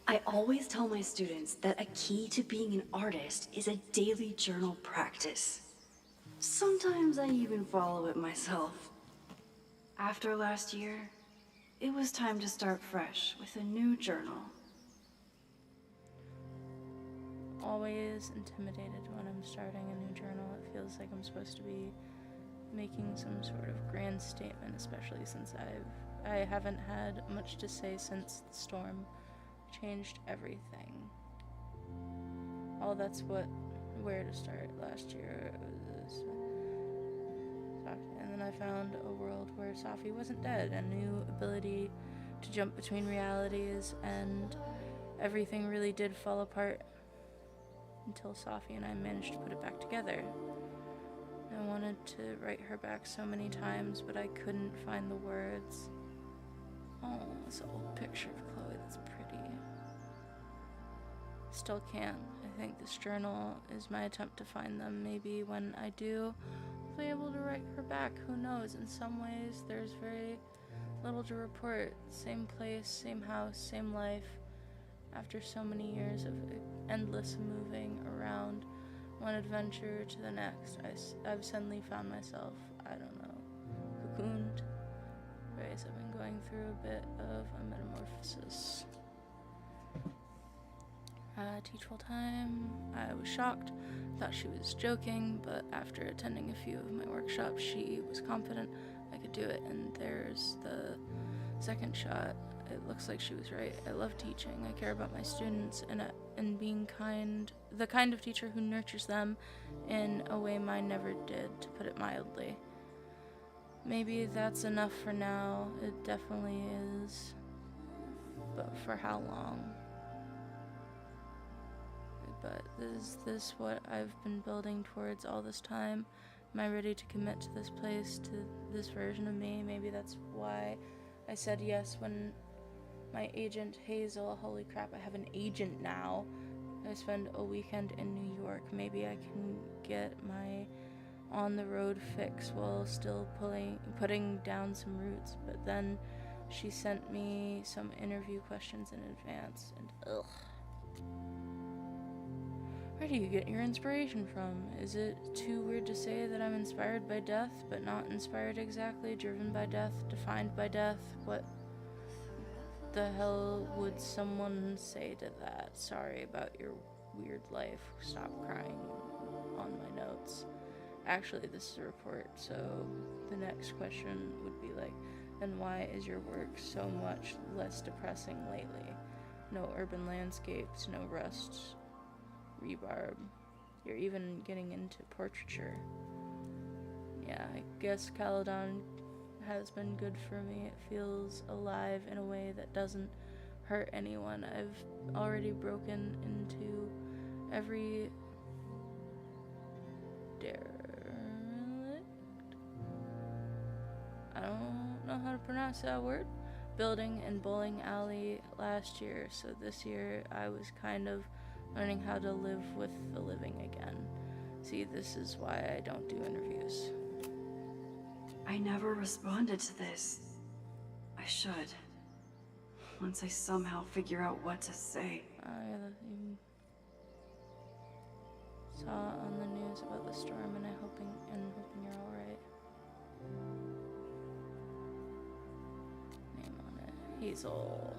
Speaker 4: I always tell my students that a key to being an artist is a daily journal practice. Sometimes I even follow it myself. After last year, it was time to start fresh with a new journal.
Speaker 3: Always intimidated when I'm starting a new journal. It feels like I'm supposed to be making some sort of grand statement, especially since I haven't had much to say since the storm changed everything. Oh, that's where to start. Last year it was and then I found a world where Safi wasn't dead, a new ability to jump between realities, and everything really did fall apart until Safi and I managed to put it back together. I wanted to write her back so many times, but I couldn't find the words. Oh, it's an old picture of Chloe that's pretty. Still can't. I think this journal is my attempt to find them. Maybe when I do, I'll be able to write her back. Who knows? In some ways, there's very little to report. Same place, same house, same life. After so many years of endless moving around, one adventure to the next, I've suddenly found myself, I don't know, cocooned. Right, I've been going through a bit of a metamorphosis. Teach full time. I was shocked, thought she was joking, but after attending a few of my workshops, she was confident I could do it, and there's the second shot. It looks like she was right. I love teaching. I care about my students and being kind, the kind of teacher who nurtures them in a way mine never did, to put it mildly. Maybe that's enough for now. It definitely is. But for how long? But is this what I've been building towards all this time? Am I ready to commit to this place, to this version of me? Maybe that's why I said yes when my agent Hazel, holy crap, I have an agent now. I spend a weekend in New York. Maybe I can get my on the road fix while still putting down some roots. But then she sent me some interview questions in advance, and ugh. Where do you get your inspiration from? Is it too weird to say that I'm inspired by death, but not inspired exactly, driven by death, defined by death? What the hell would someone say to that? Sorry about your weird life. Stop crying on my notes. Actually, this is a report, so the next question would be like, and why is your work so much less depressing lately? No urban landscapes, no rust, rebarb. You're even getting into portraiture. Yeah, I guess Caledon has been good for me. It feels alive in a way that doesn't hurt anyone. I've already broken into every derelict. I don't know how to pronounce that word. Building and bowling alley last year, so this year I was kind of learning how to live with the living again. See, this is why I don't do interviews.
Speaker 4: I never responded to this. I should. Once I somehow figure out what to say.
Speaker 3: You saw on the news about the storm, and hoping you're all right. Name on it, Hazel.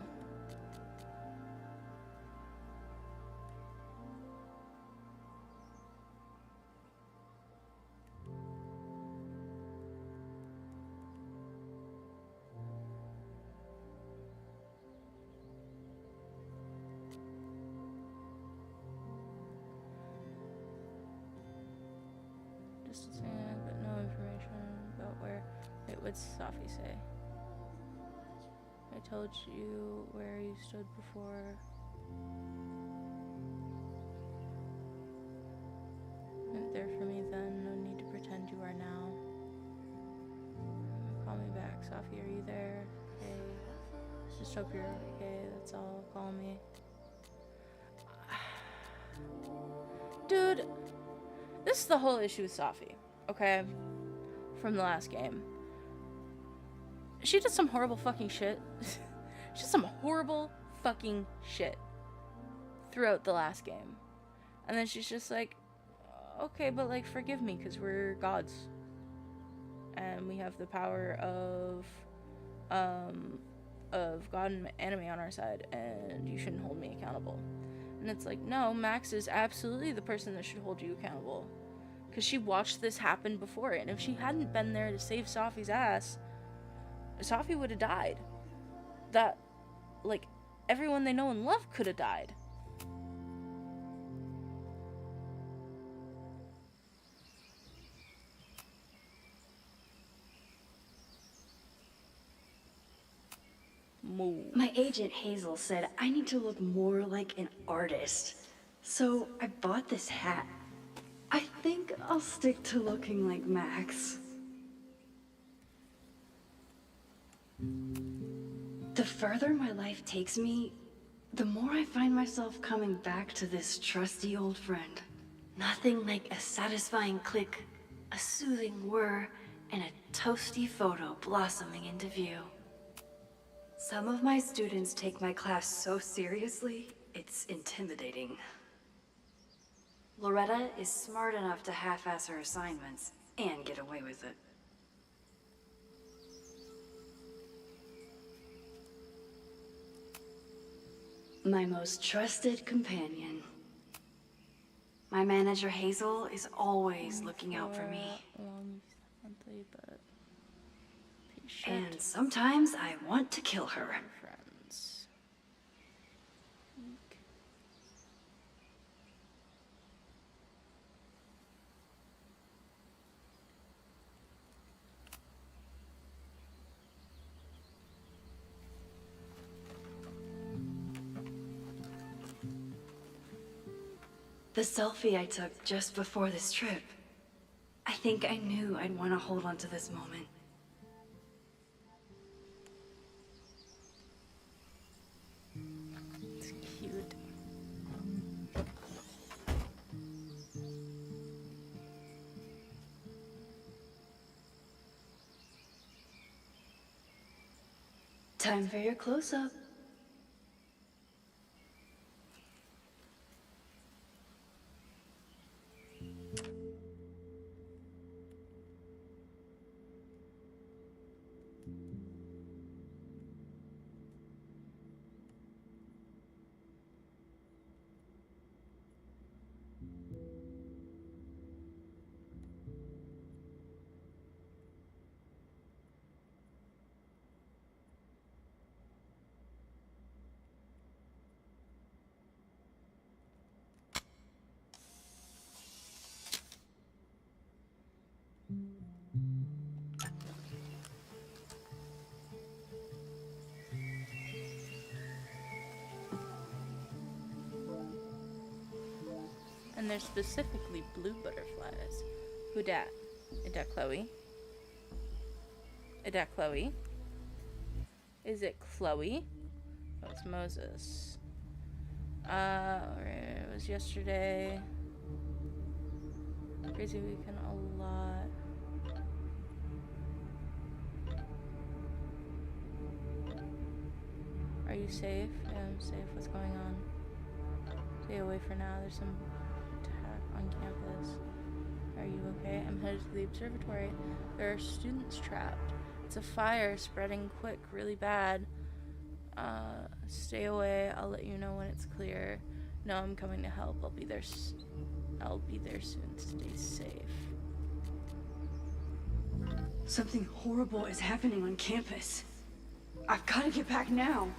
Speaker 3: distancing, but no information about where. Wait, what's Safi say? I told you where you stood before. Meant there for me then, no need to pretend you are now. Call me back, Safi, are you there? Hey, just hope you're okay, that's all, call me. Dude, this is the whole issue with Safi, okay? From the last game. She did some horrible fucking shit. She did some horrible fucking shit throughout the last game. And then she's just like, okay, but like, forgive me, because we're gods. And we have the power of God and anime on our side, and you shouldn't hold me accountable. And it's like, no, Max is absolutely the person that should hold you accountable. Because she watched this happen before, and if she hadn't been there to save Safi's ass, Safi would have died. That, like, everyone they know and love could have died. Moo.
Speaker 4: My agent Hazel said I need to look more like an artist. So I bought this hat. I think I'll stick to looking like Max. The further my life takes me, the more I find myself coming back to this trusty old friend. Nothing like a satisfying click, a soothing whir, and a toasty photo blossoming into view. Some of my students take my class so seriously, it's intimidating. Loretta is smart enough to half-ass her assignments and get away with it. My most trusted companion. My manager Hazel is always looking out for me.
Speaker 3: Monthly, but
Speaker 4: and sometimes I want to kill her.
Speaker 3: Friends.
Speaker 4: The selfie I took just before this trip. I think I knew I'd want to hold on to this moment.
Speaker 3: It's cute.
Speaker 4: Time for your close-up.
Speaker 3: And they're specifically blue butterflies. Who dat? Is that Chloe? Is that Chloe? Is it Chloe? Oh, it's Moses. It was yesterday. Crazy weekend, a lot. Are you safe? Yeah, I'm safe. What's going on? Stay away for now. There's some attack on campus. Are you okay? I'm headed to the observatory. There are students trapped. It's a fire spreading quick, really bad. Stay away. I'll let you know when it's clear. No, I'm coming to help. I'll be there soon. Stay safe.
Speaker 4: Something horrible is happening on campus. I've got to get back now.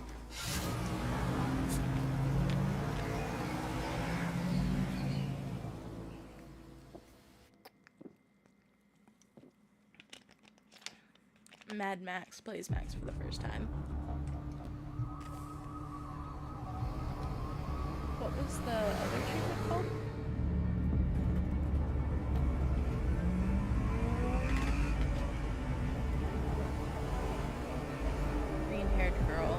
Speaker 3: Mad Max plays Max for the first time. What was the other treatment called? Green-haired girl.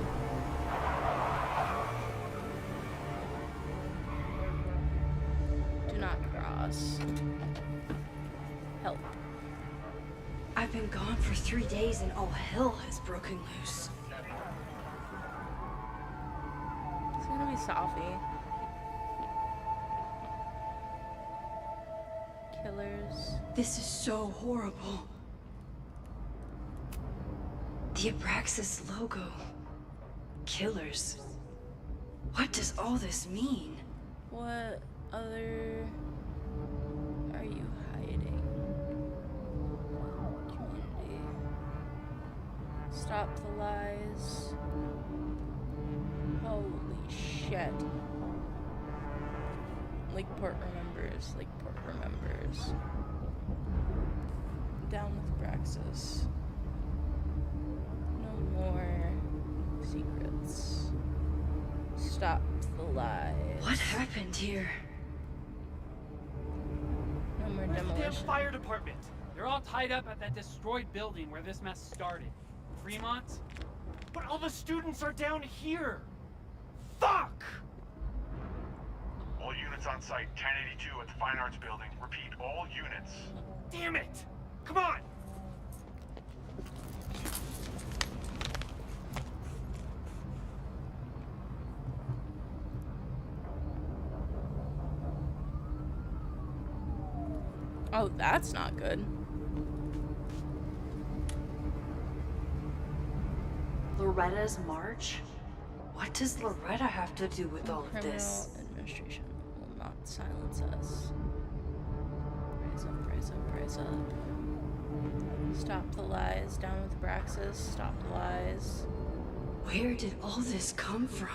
Speaker 3: Do not cross. Help.
Speaker 4: I've been gone for 3 days and all hell has broken loose.
Speaker 3: It's gonna be Sophie. Killers.
Speaker 4: This is so horrible. The Abraxas logo. Killers. What does all this mean?
Speaker 3: What other are you hiding? Community. Stop the lies. Holy shit. Lakeport remembers. Lakeport remembers. Down with Braxis. No more secrets. Stop the lies.
Speaker 4: What happened here?
Speaker 3: No more
Speaker 10: Where's the damn
Speaker 3: demolition.
Speaker 10: fire department? They're all tied up at that destroyed building where this mess started. Fremont? But all the students are down here! Fuck!
Speaker 11: All units on site, 1082 at the Fine Arts Building. Repeat, all units.
Speaker 10: Damn it! Come on!
Speaker 3: Oh, that's not good.
Speaker 4: Loretta's march? What does Loretta have to do with all of
Speaker 3: Criminal
Speaker 4: this?
Speaker 3: administration will not silence us. Rise up, rise up, rise up. Stop the lies. Down with Braxis. Stop the lies.
Speaker 4: Where did all this come from?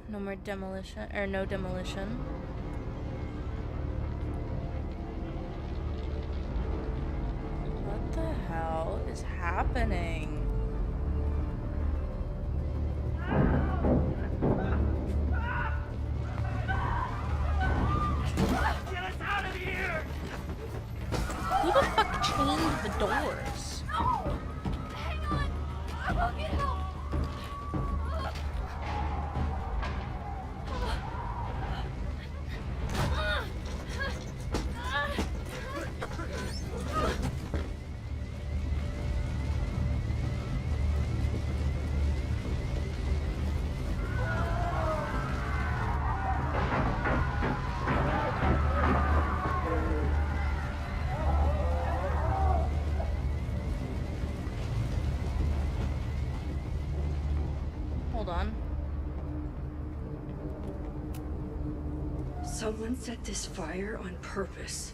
Speaker 3: No more demolition, or no demolition. What the hell is happening?
Speaker 10: Get us out of here!
Speaker 3: Who the fuck chained the doors?
Speaker 6: Hang on! I will get help!
Speaker 3: Hold on.
Speaker 4: Someone set this fire on purpose.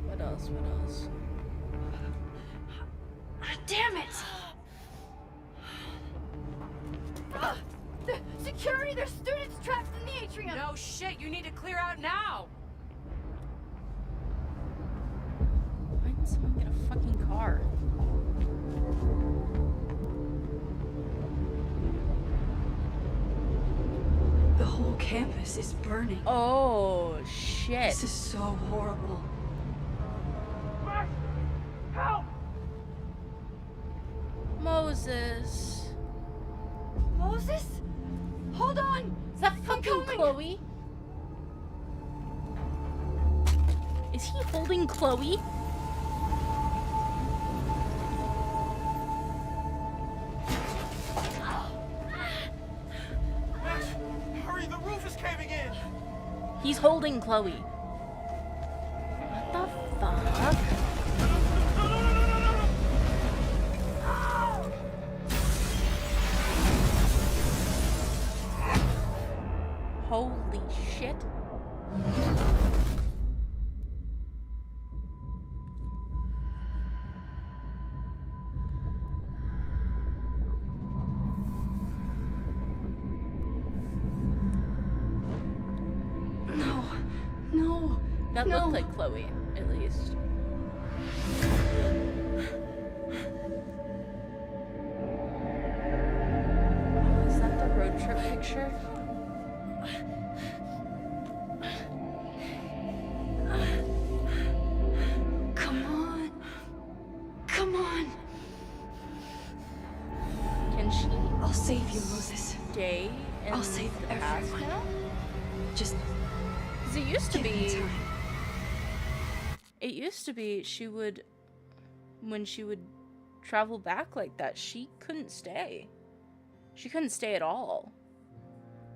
Speaker 3: What else? What else?
Speaker 4: Damn it!
Speaker 6: Security! There's students trapped in the atrium!
Speaker 12: No shit, you need to clear out now!
Speaker 3: Why didn't someone get a fucking car?
Speaker 4: The whole campus is burning.
Speaker 3: Oh shit.
Speaker 4: This is so horrible.
Speaker 10: Help!
Speaker 3: Moses.
Speaker 6: Moses? Hold on!
Speaker 3: Is that fucking
Speaker 6: coming.
Speaker 3: Chloe? Is he holding Chloe?
Speaker 10: Max, hurry, the roof is caving in!
Speaker 3: He's holding Chloe. What the fuck? Holy shit.
Speaker 4: No, no.
Speaker 3: That
Speaker 8: No.
Speaker 3: looked like Chloe, at least. Oh, is that the road trip picture?
Speaker 8: Come on. Come on.
Speaker 3: Can she
Speaker 8: I'll save you, Moses.
Speaker 3: stay in
Speaker 8: I'll save
Speaker 3: the past
Speaker 8: everyone.
Speaker 3: now?
Speaker 8: Just
Speaker 3: Because it used to
Speaker 8: give me
Speaker 3: be...
Speaker 8: time.
Speaker 3: It used to be she would... When she would travel back like that, she couldn't stay. She couldn't stay at all.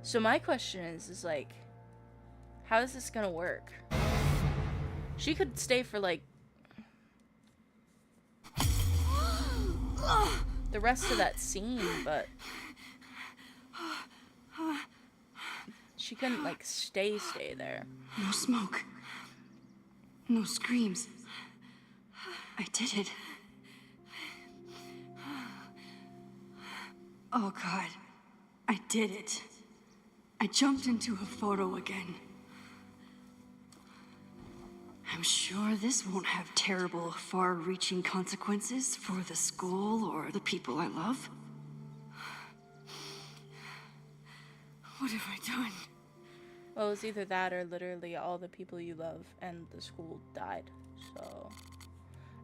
Speaker 3: So my question is like, how is this gonna work? She could stay for like the rest of that scene, but she couldn't like stay there.
Speaker 8: No smoke. No screams. I did it. Oh God. I did it. I jumped into a photo again. I'm sure this won't have terrible, far-reaching consequences for the school or the people I love. What have I done?
Speaker 3: Well, it was either that or literally all the people you love and the school died. So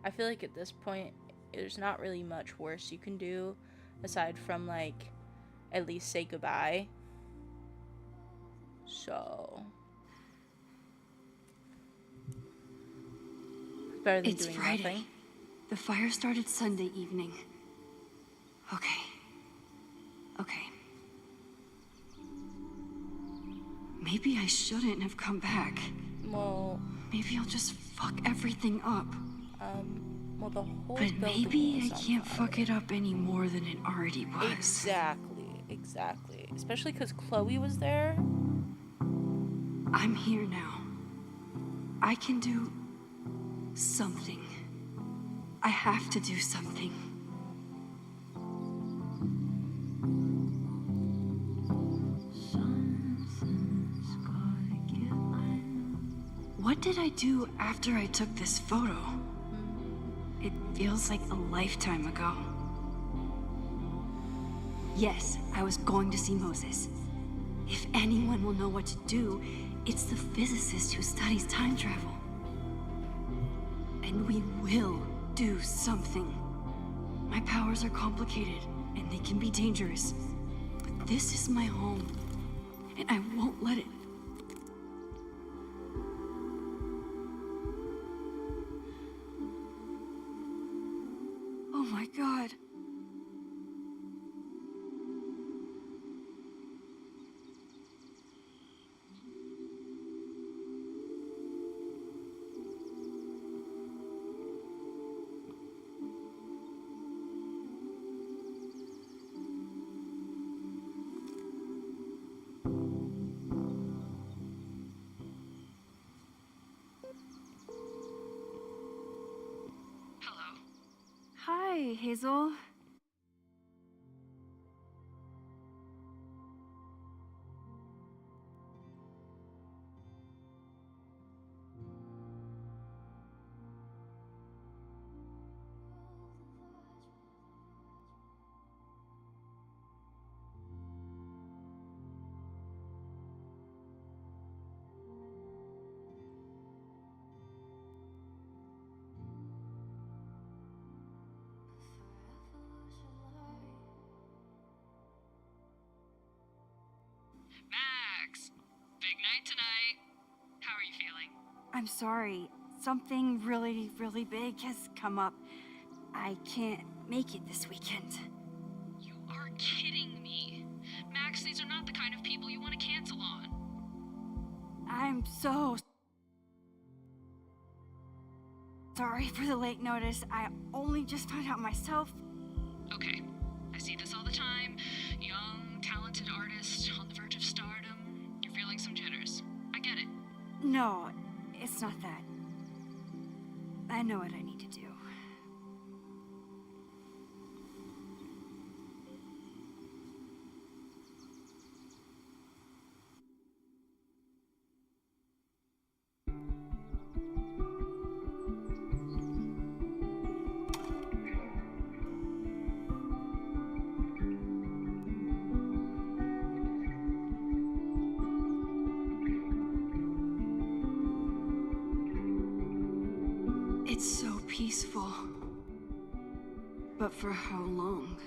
Speaker 3: I feel like at this point, there's not really much worse you can do aside from like at least say goodbye. So it's better than
Speaker 8: It's
Speaker 3: doing
Speaker 8: Friday.
Speaker 3: nothing.
Speaker 8: The fire started Sunday evening. Okay. Maybe I shouldn't have come back.
Speaker 3: Well,
Speaker 8: Maybe I'll just fuck everything up.
Speaker 3: well, the whole
Speaker 8: But
Speaker 3: building
Speaker 8: maybe I
Speaker 3: was on
Speaker 8: can't
Speaker 3: fire.
Speaker 8: fuck it up any more than it already was.
Speaker 3: Exactly. Especially because Chloe was there.
Speaker 8: I'm here now. I can do something. I have to do something. What did I do after I took this photo? It feels like a lifetime ago. Yes, I was going to see Moses. If anyone will know what to do, it's the physicist who studies time travel. And we will do something. My powers are complicated, and they can be dangerous. But this is my home, and I won't let it. Oh my God. Hi, Hazel.
Speaker 13: Max! Big night tonight. How are you feeling?
Speaker 4: I'm sorry. Something really, really big has come up. I can't make it this weekend.
Speaker 13: You are kidding me. Max, these are not the kind of people you want to cancel on.
Speaker 4: I'm so sorry for the late notice. I only just found out myself.
Speaker 13: Okay, I see this all the time. Young, talented artist on the verge of stardom. You're feeling some jitters. I get it.
Speaker 4: No, it's not that. I know what I need to do. It's so peaceful. But for how long?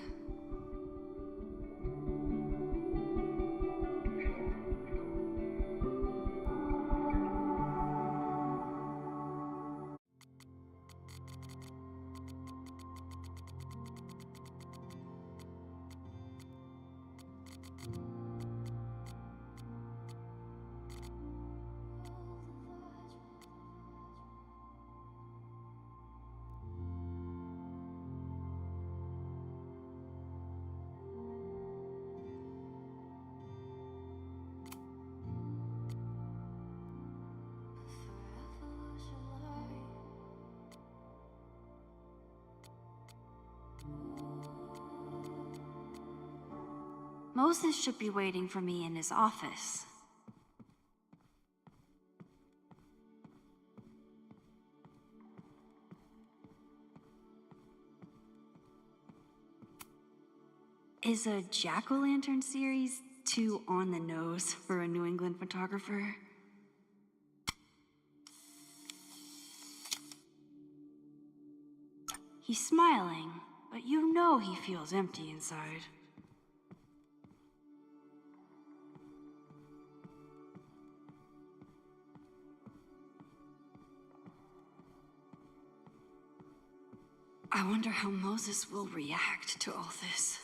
Speaker 4: Moses should be waiting for me in his office. Is a jack-o'-lantern series too on the nose for a New England photographer? He's smiling, but you know he feels empty inside. I wonder how Moses will react to all this.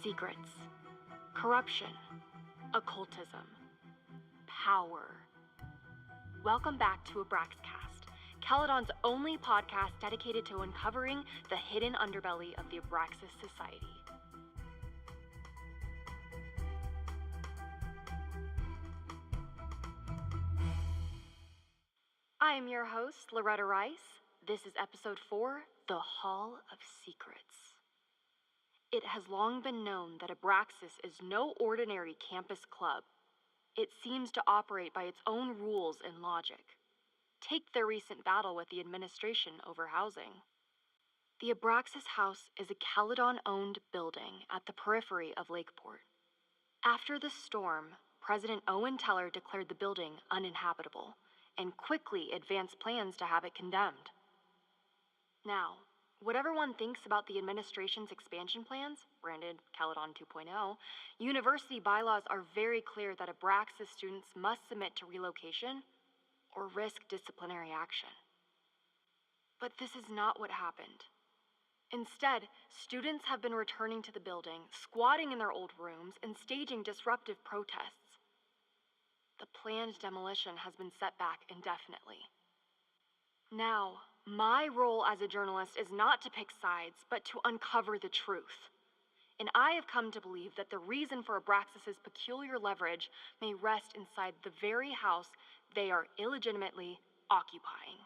Speaker 6: Secrets, corruption, occultism, power. Welcome back to Abraxcast, Caledon's only podcast dedicated to uncovering the hidden underbelly of the Abraxas Society. I am your host, Loretta Rice. This is episode 4, The Hall of Secrets. It has long been known that Abraxas is no ordinary campus club. It seems to operate by its own rules and logic. Take their recent battle with the administration over housing. The Abraxas House is a Caledon-owned building at the periphery of Lakeport. After the storm, President Owen Teller declared the building uninhabitable and quickly advanced plans to have it condemned. Now, whatever one thinks about the administration's expansion plans, branded Caledon 2.0, university bylaws are very clear that Abraxas students must submit to relocation or risk disciplinary action. But this is not what happened. Instead, students have been returning to the building, squatting in their old rooms, and staging disruptive protests. The planned demolition has been set back indefinitely. Now, my role as a journalist is not to pick sides, but to uncover the truth. And I have come to believe that the reason for Abraxas's peculiar leverage may rest inside the very house they are illegitimately occupying.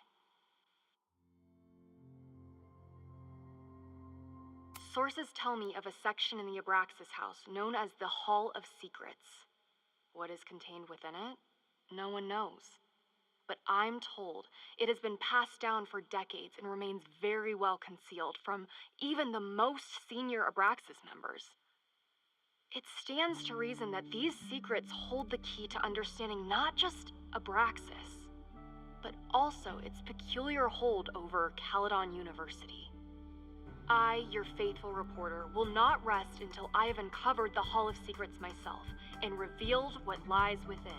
Speaker 6: Sources tell me of a section in the Abraxas house known as the Hall of Secrets. What is contained within it? No one knows. But I'm told it has been passed down for decades and remains very well concealed from even the most senior Abraxas members. It stands to reason that these secrets hold the key to understanding not just Abraxas, but also its peculiar hold over Caledon University. I, your faithful reporter, will not rest until I have uncovered the Hall of Secrets myself and revealed what lies within.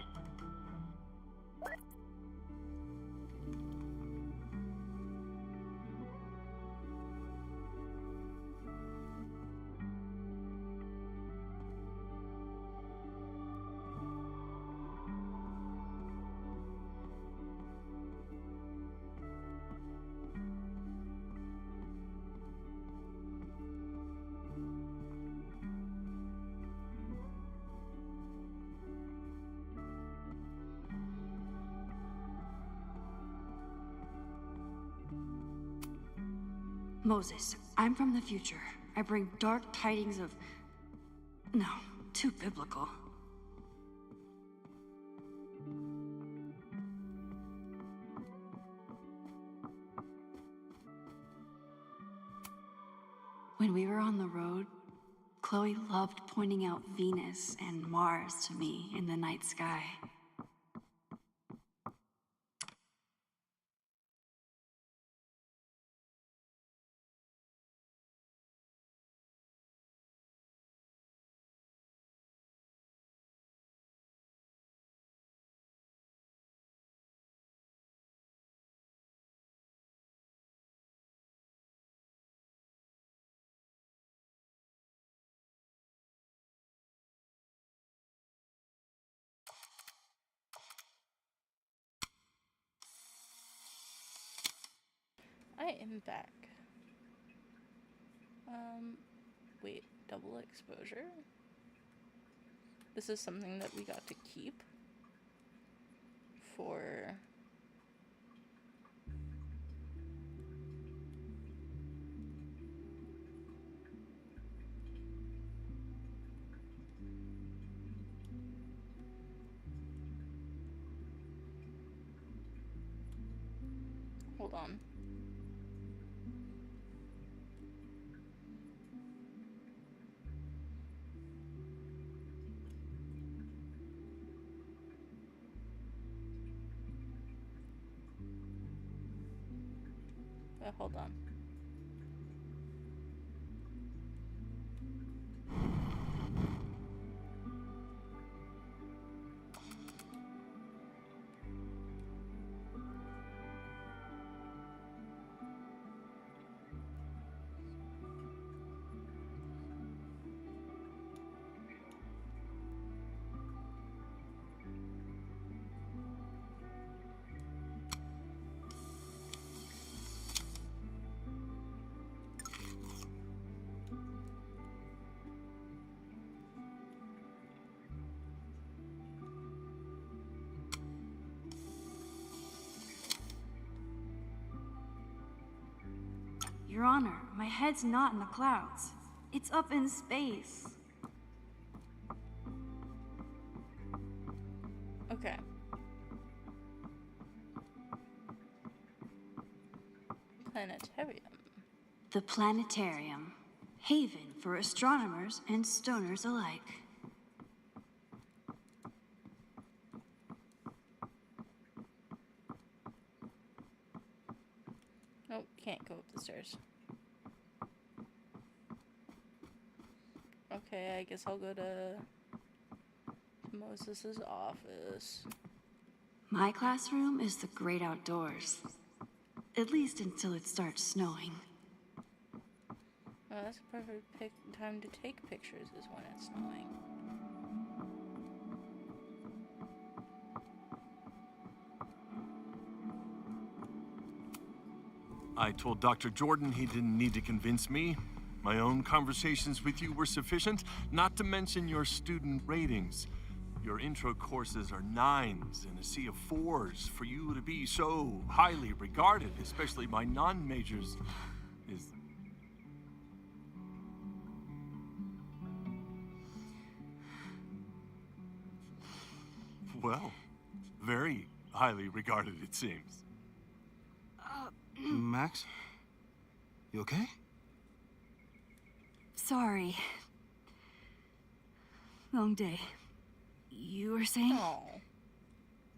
Speaker 4: Moses, I'm from the future. I bring dark tidings of... No, too biblical. When we were on the road, Chloe loved pointing out Venus and Mars to me in the night sky.
Speaker 3: I am back. Wait, double exposure? This is something that we got to keep for... Hold on. Hold on.
Speaker 4: Your Honor, my head's not in the clouds. It's up in space.
Speaker 3: Okay. Planetarium.
Speaker 4: The planetarium. Haven for astronomers and stoners alike.
Speaker 3: Nope, can't go up the stairs. Okay, I guess I'll go to Moses's office.
Speaker 4: My classroom is the great outdoors. At least until it starts snowing.
Speaker 3: Well, that's a perfect time to take pictures is when it's snowing.
Speaker 14: I told Dr. Jordan he didn't need to convince me. My own conversations with you were sufficient, not to mention your student ratings. Your intro courses are 9s in a sea of 4s. For you to be so highly regarded, especially by non-majors, is... Well, very highly regarded, it seems.
Speaker 15: Max? You okay?
Speaker 4: Sorry. Long day. You were saying?
Speaker 3: Oh.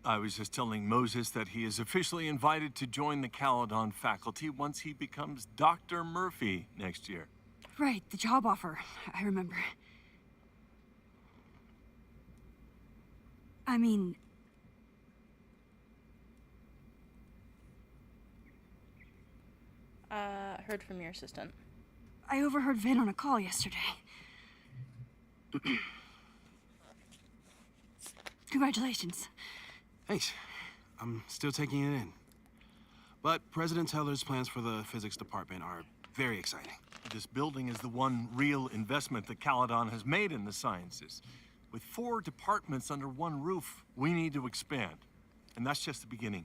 Speaker 14: I was just telling Moses that he is officially invited to join the Caledon faculty once he becomes Dr. Murphy next year.
Speaker 4: Right, the job offer. I remember. I mean...
Speaker 3: Heard from your assistant.
Speaker 4: I overheard Vin on a call yesterday. Congratulations.
Speaker 15: Thanks. I'm still taking it in. But President Teller's plans for the physics department are very exciting.
Speaker 14: This building is the one real investment that Caledon has made in the sciences. With 4 departments under one roof, we need to expand. And that's just the beginning.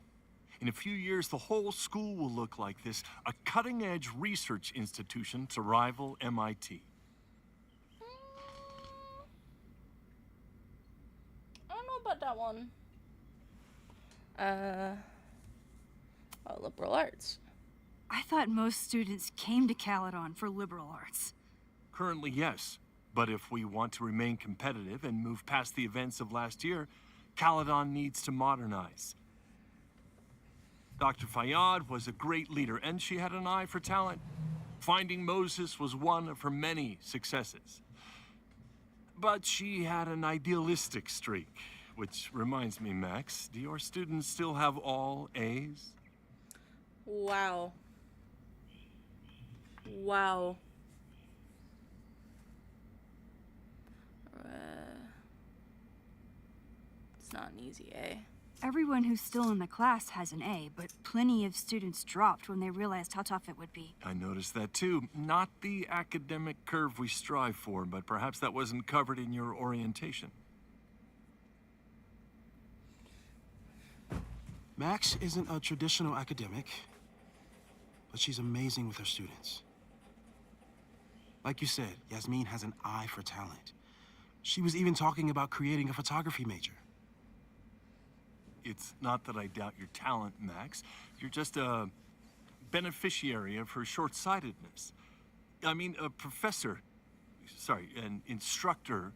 Speaker 14: In a few years, the whole school will look like this, a cutting-edge research institution to rival MIT.
Speaker 3: I don't know about that one. Liberal arts.
Speaker 4: I thought most students came to Caledon for liberal arts.
Speaker 14: Currently, yes. But if we want to remain competitive and move past the events of last year, Caledon needs to modernize. Dr. Fayyad was a great leader, and she had an eye for talent. Finding Moses was one of her many successes. But she had an idealistic streak, which reminds me, Max, do your students still have all A's?
Speaker 3: Wow. Wow. It's not an easy A.
Speaker 4: Everyone who's still in the class has an A, but plenty of students dropped when they realized how tough it would be.
Speaker 14: I noticed that too. Not the academic curve we strive for, but perhaps that wasn't covered in your orientation.
Speaker 15: Max isn't a traditional academic, but she's amazing with her students. Like you said, Yasmin has an eye for talent. She was even talking about creating a photography major.
Speaker 14: It's not that I doubt your talent, Max. You're just a beneficiary of her short-sightedness. I mean, an instructor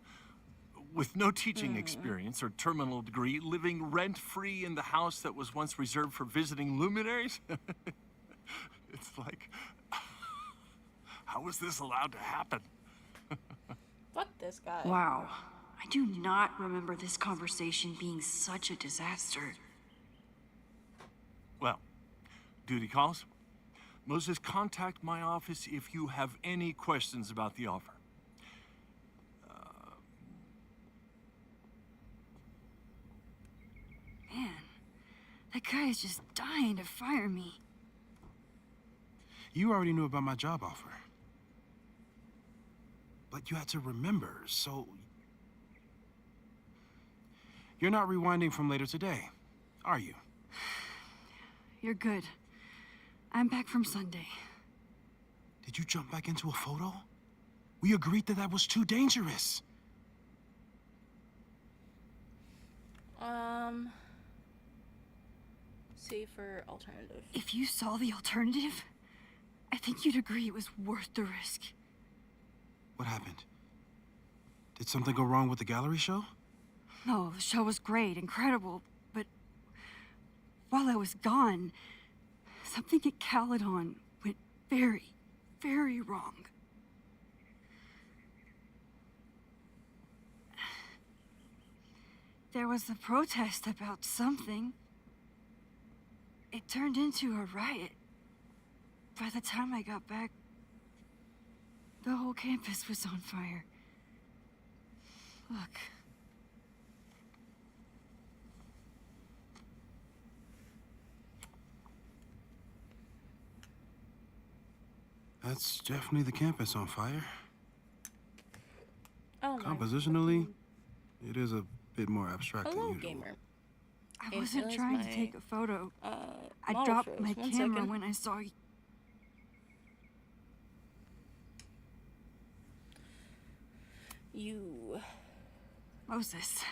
Speaker 14: with no teaching experience or terminal degree, living rent-free in the house that was once reserved for visiting luminaries? It's like, how was this allowed to happen?
Speaker 3: Fuck this guy.
Speaker 4: Wow. I do not remember this conversation being such a disaster.
Speaker 14: Well, duty calls. Moses, contact my office if you have any questions about the offer.
Speaker 4: Man, that guy is just dying to fire me.
Speaker 15: You already knew about my job offer. But you had to remember, so... You're not rewinding from later today, are you?
Speaker 4: You're good. I'm back from Sunday.
Speaker 15: Did you jump back into a photo? We agreed that that was too dangerous.
Speaker 3: Safer alternative.
Speaker 4: If you saw the alternative, I think you'd agree it was worth the risk.
Speaker 15: What happened? Did something go wrong with the gallery show?
Speaker 4: No, the show was great, incredible, but while I was gone, something at Caledon went very, very wrong. There was a protest about something. It turned into a riot. By the time I got back, the whole campus was on fire. Look.
Speaker 15: That's definitely the campus on fire.
Speaker 3: Oh,
Speaker 15: compositionally, it is a bit more abstract than usual.
Speaker 3: Gamer.
Speaker 4: I wasn't trying to take a photo. I
Speaker 3: model
Speaker 4: dropped
Speaker 3: froze.
Speaker 4: my
Speaker 3: One
Speaker 4: camera
Speaker 3: second.
Speaker 4: when I saw you. Moses,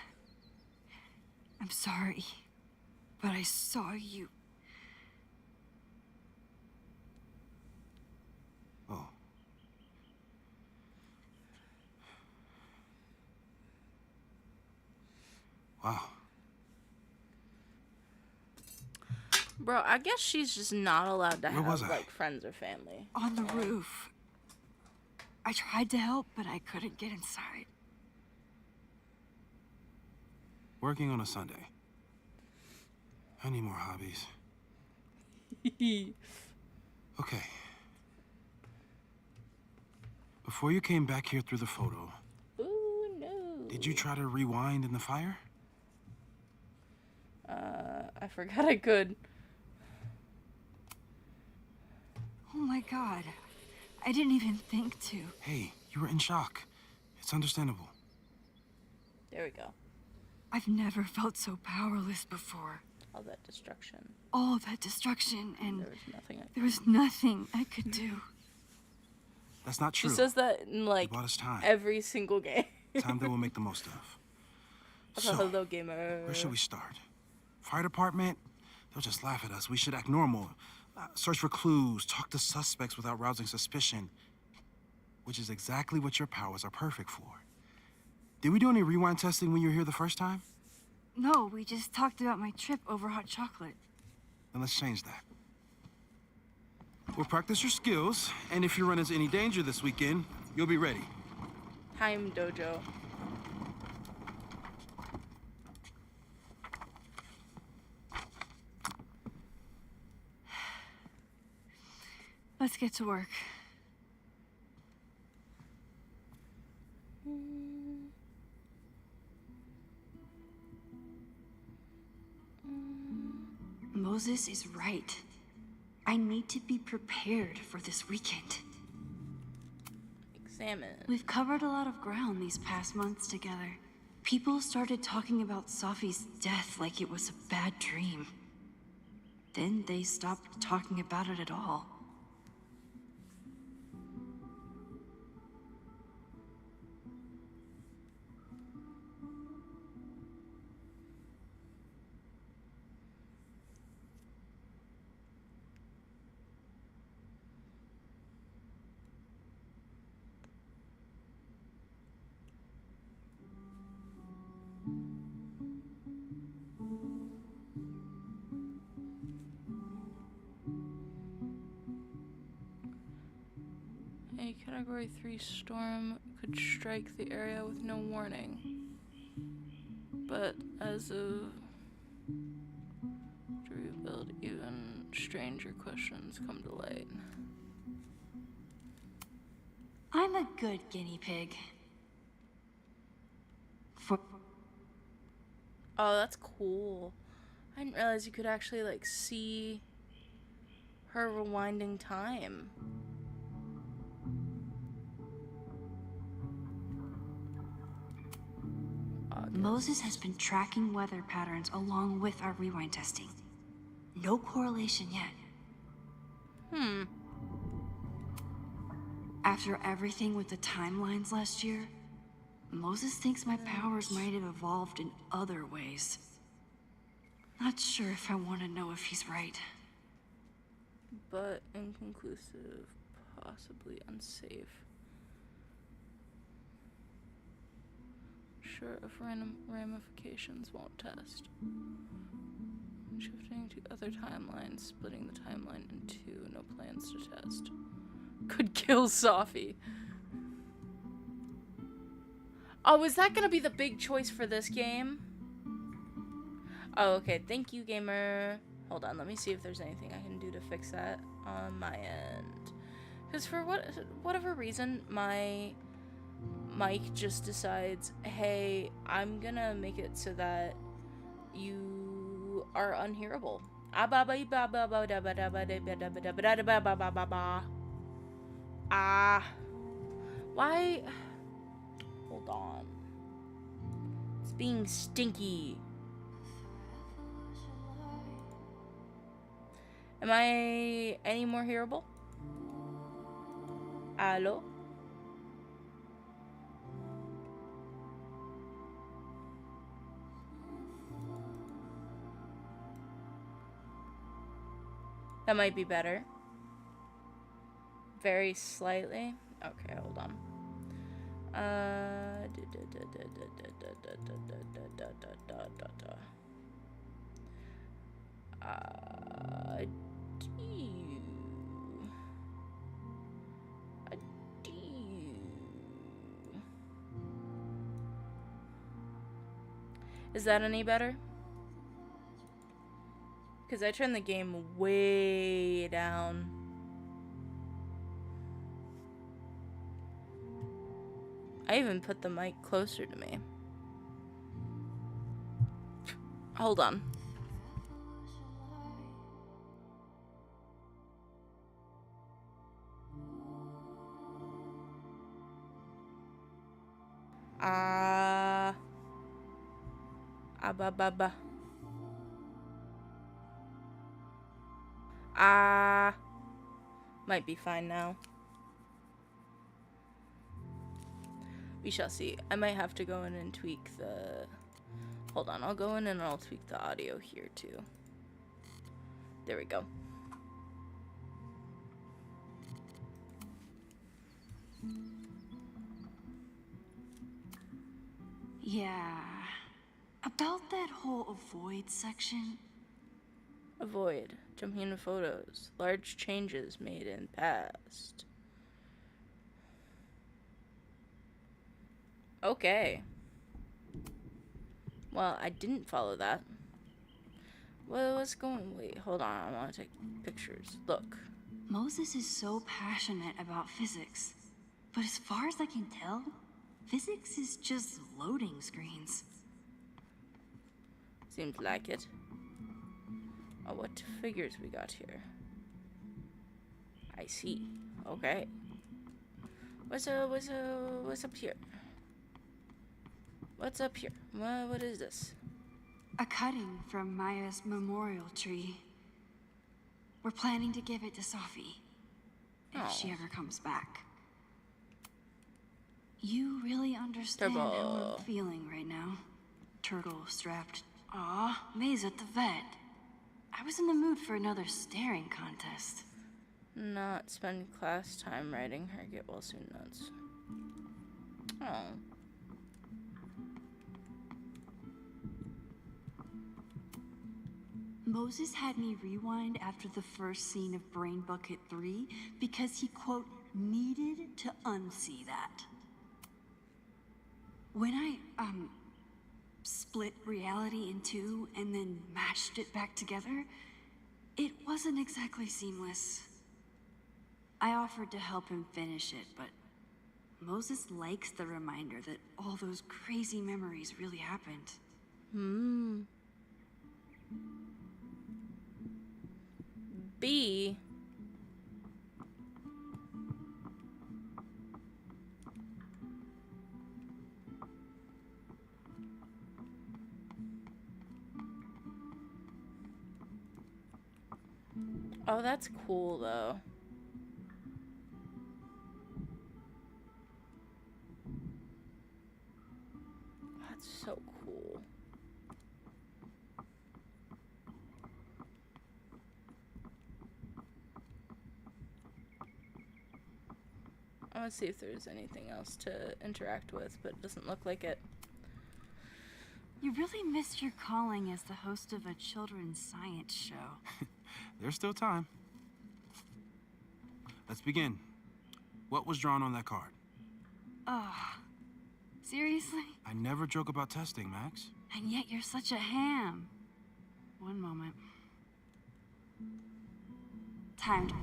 Speaker 4: I'm sorry, but I saw you.
Speaker 15: Oh. Wow.
Speaker 3: Bro, I guess she's just not allowed to
Speaker 15: Where was
Speaker 3: have,
Speaker 15: I?
Speaker 3: like, friends or family.
Speaker 4: On the roof. I tried to help, but I couldn't get inside.
Speaker 15: Working on a Sunday. I need more hobbies. Okay. Before you came back here through the photo,
Speaker 3: Ooh, no.
Speaker 15: did you try to rewind in the fire?
Speaker 3: I forgot I could.
Speaker 4: Oh my god. I didn't even think to.
Speaker 15: Hey, you were in shock. It's understandable.
Speaker 3: There we go.
Speaker 4: I've never felt so powerless before.
Speaker 3: all that destruction.
Speaker 4: All that destruction, and
Speaker 3: There was nothing
Speaker 4: there was nothing I could do.
Speaker 15: That's not true.
Speaker 3: She says that in like
Speaker 15: bought us time.
Speaker 3: every single game.
Speaker 15: Time that we'll make the most of. So,
Speaker 3: Hello, gamer.
Speaker 15: where should we start? Fire department? They'll just laugh at us. We should act normal. Search for clues, talk to suspects without rousing suspicion. Which is exactly what your powers are perfect for. Did we do any rewind testing when you were here the first time?
Speaker 4: No, we just talked about my trip over hot chocolate.
Speaker 15: Then let's change that. We'll practice your skills, and if you run into any danger this weekend, you'll be ready.
Speaker 3: Time dojo.
Speaker 4: Let's get to work. Moses is right. I need to be prepared for this weekend.
Speaker 3: Examine.
Speaker 4: We've covered a lot of ground these past months together. People started talking about Safi's death like it was a bad dream. Then they stopped talking about it at all.
Speaker 3: A Category 3 storm could strike the area with no warning. But as of to rebuild, even stranger questions come to light.
Speaker 4: I'm a good guinea pig.
Speaker 3: Oh, that's cool. I didn't realize you could actually, like, see her rewinding time.
Speaker 4: Moses has been tracking weather patterns along with our rewind testing. No correlation yet. After everything with the timelines last year, Moses thinks my powers might have evolved in other ways. Not sure if I want to know if he's right.
Speaker 3: But inconclusive, possibly unsafe. Sure if random ramifications won't test. Shifting to other timelines, splitting the timeline in two, no plans to test. Could kill Safi. Oh, is that gonna be the big choice for this game? Oh, okay. Thank you, gamer. Hold on, let me see if there's anything I can do to fix that on my end. Because for whatever reason, my mic just decides, hey, I'm gonna make it so that you are unhearable. Why? Hold on. It's being stinky. Am I any more hearable? Hello? That might be better. Very slightly. Okay, hold on. Is that any better? Because I turned the game way down. I even put the mic closer to me. Hold on. Ba. Might be fine now. We shall see. I might have to go in and tweak the... Hold on, I'll go in and I'll tweak the audio here too. There we go.
Speaker 16: Yeah. About that whole avoid section.
Speaker 3: Avoid. Jumping into photos. Large changes made in past. Okay. Well, I didn't follow that. Well, what's going... Wait, hold on. I want to take pictures. Look.
Speaker 16: Moses is so passionate about physics. But as far as I can tell, physics is just loading screens.
Speaker 3: Seems like it. Oh, what figures we got here? I see. Okay. What's up here? What's up here? What is this?
Speaker 16: A cutting from Maya's memorial tree. We're planning to give it to Sophie. If she ever comes back. You really understand how I'm feeling right now. Turtle strapped. Aw, May's at the vet. I was in the mood for another staring contest.
Speaker 3: Not spend class time writing her get well soon notes. Oh.
Speaker 16: Moses had me rewind after the first scene of Brain Bucket 3 because he, quote, needed to unsee that. When I, split reality in two and then mashed it back together, it wasn't exactly seamless. I offered to help him finish it, but Moses likes the reminder that all those crazy memories really happened.
Speaker 3: B. Oh, that's cool, though. That's so cool. I want to see if there's anything else to interact with, but it doesn't look like it.
Speaker 16: You really missed your calling as the host of a children's science show.
Speaker 15: There's still time. Let's begin. What was drawn on that card?
Speaker 16: Seriously?
Speaker 15: I never joke about testing, Max.
Speaker 16: And yet you're such a ham. One moment. Timed.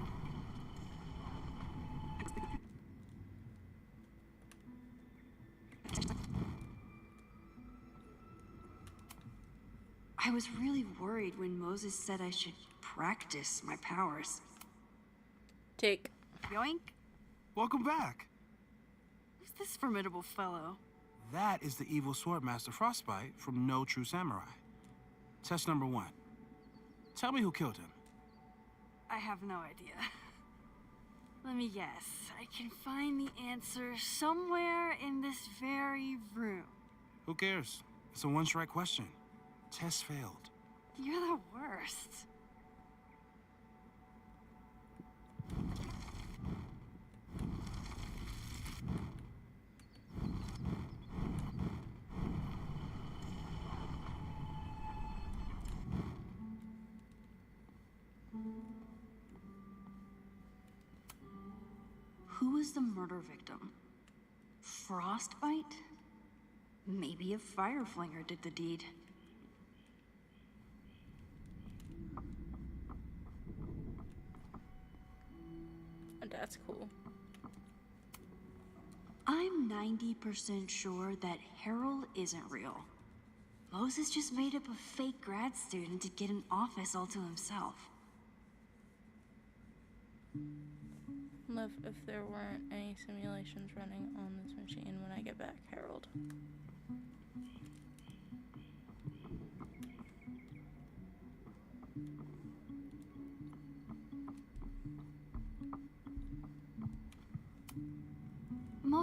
Speaker 16: I was really worried when Moses said I should practice my powers.
Speaker 3: Take.
Speaker 16: Yoink.
Speaker 15: Welcome back.
Speaker 16: Who's this formidable fellow?
Speaker 15: That is the evil Swordmaster Frostbite from No True Samurai. Test number 1. Tell me who killed him.
Speaker 16: I have no idea. Let me guess. I can find the answer somewhere in this very room.
Speaker 15: Who cares? It's a one-strike question. Test failed.
Speaker 16: You're the worst. Who was the murder victim? Frostbite? Maybe a fire flinger did the deed.
Speaker 3: That's cool.
Speaker 16: I'm 90% sure that Harold isn't real. Moses just made up a fake grad student to get an office all to himself.
Speaker 3: Love if there weren't any simulations running on this machine when I get back, Harold.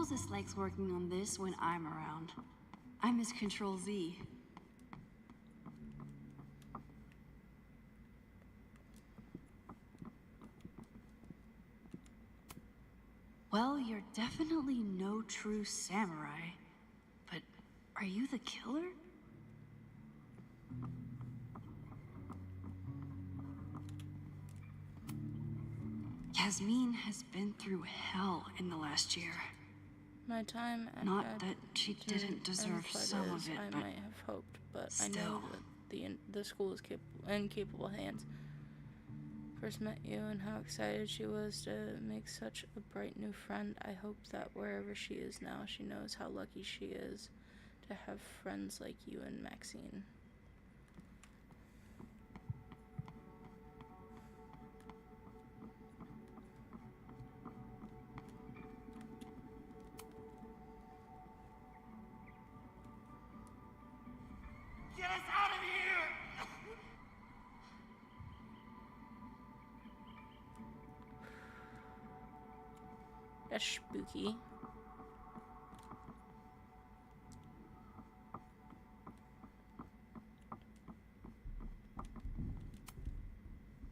Speaker 16: Moses likes working on this when I'm around. I'm his Control Z. Well, you're definitely no true samurai. But are you the killer? Yasmin has been through hell in the last year.
Speaker 3: My time at
Speaker 16: Not that she didn't deserve some of it,
Speaker 3: I
Speaker 16: but
Speaker 3: might have hoped, but I know
Speaker 16: still.
Speaker 3: that the school is in capable hands. First met you and how excited she was to make such a bright new friend. I hope that wherever she is now, she knows how lucky she is to have friends like you and Maxine.
Speaker 10: Get us out of here!
Speaker 3: That's spooky.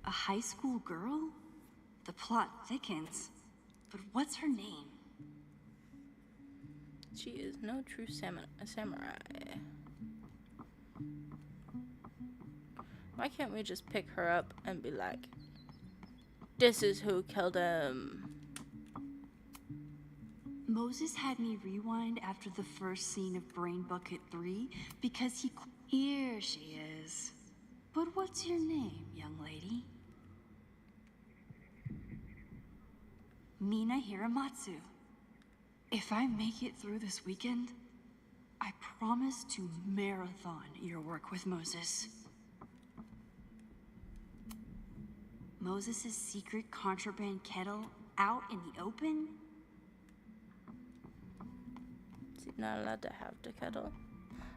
Speaker 16: A high school girl? The plot thickens. But what's her name?
Speaker 3: She is no true samurai. Why can't we just pick her up and be like, this is who killed him?
Speaker 16: Moses had me rewind after the first scene of Brain Bucket 3 because he... Here she is. But what's your name, young lady? Mina Hiramatsu. If I make it through this weekend, I promise to marathon your work with Moses. Moses' secret contraband kettle out in the open?
Speaker 3: Is he not allowed to have the kettle?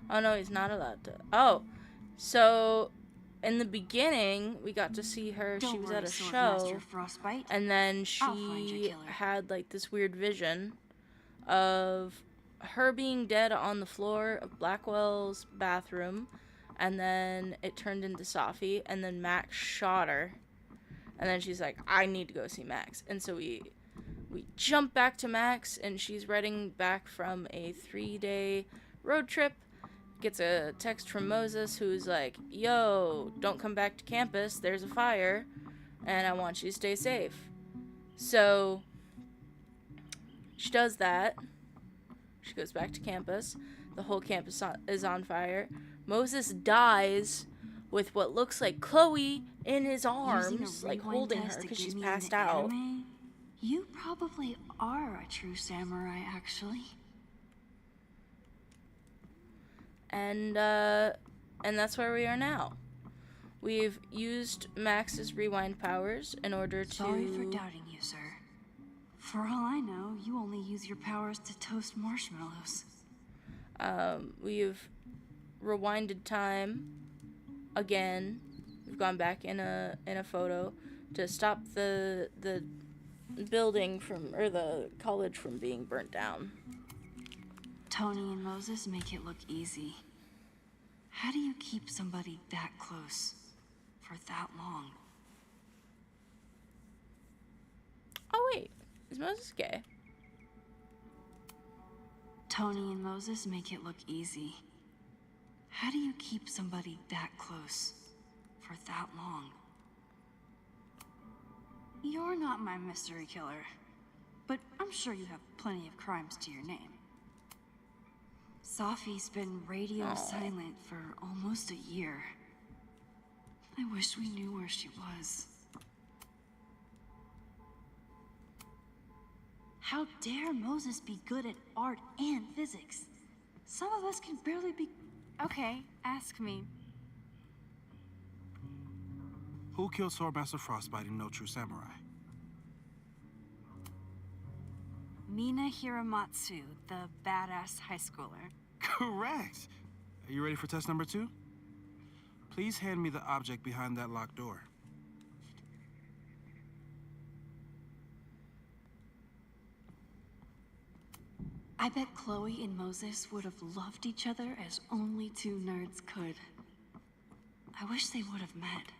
Speaker 3: Oh no, he's not allowed to. Oh, so in the beginning, we got to see her. She was at a show, and then she had like this weird vision of her being dead on the floor of Blackwell's bathroom, and then it turned into Safi, and then Max shot her, and then she's like, I need to go see Max. And so we jump back to Max, and she's riding back from a 3-day road trip, gets a text from Moses who's like, yo, don't come back to campus, there's a fire, and I want you to stay safe. So she does that. She goes back to campus. The whole campus is on fire. Moses dies with what looks like Chloe in his arms, like holding her because she's passed out.
Speaker 16: You probably are a true samurai, actually.
Speaker 3: And that's where we are now. We've used Max's rewind powers in order to...
Speaker 16: Sorry for doubting you, sir. For all I know, you only use your powers to toast marshmallows.
Speaker 3: We've rewinded time again. We've gone back in a photo to stop the building from, or the college from being burnt down.
Speaker 16: Tony and Moses make it look easy. How do you keep somebody that close for that long?
Speaker 3: Oh wait, is Moses gay?
Speaker 16: Tony and Moses make it look easy. How do you keep somebody that close for that long? You're not my mystery killer, but I'm sure you have plenty of crimes to your name. Safi's been radio silent for almost a year. I wish we knew where she was. How dare Moses be good at art and physics? Some of us can barely be...
Speaker 6: Okay, ask me.
Speaker 15: Who killed Swordmaster Frostbite in No True Samurai?
Speaker 16: Mina Hiramatsu, the badass high schooler.
Speaker 15: Correct. Are you ready for test number 2? Please hand me the object behind that locked door.
Speaker 16: I bet Chloe and Moses would have loved each other as only two nerds could. I wish they would have met.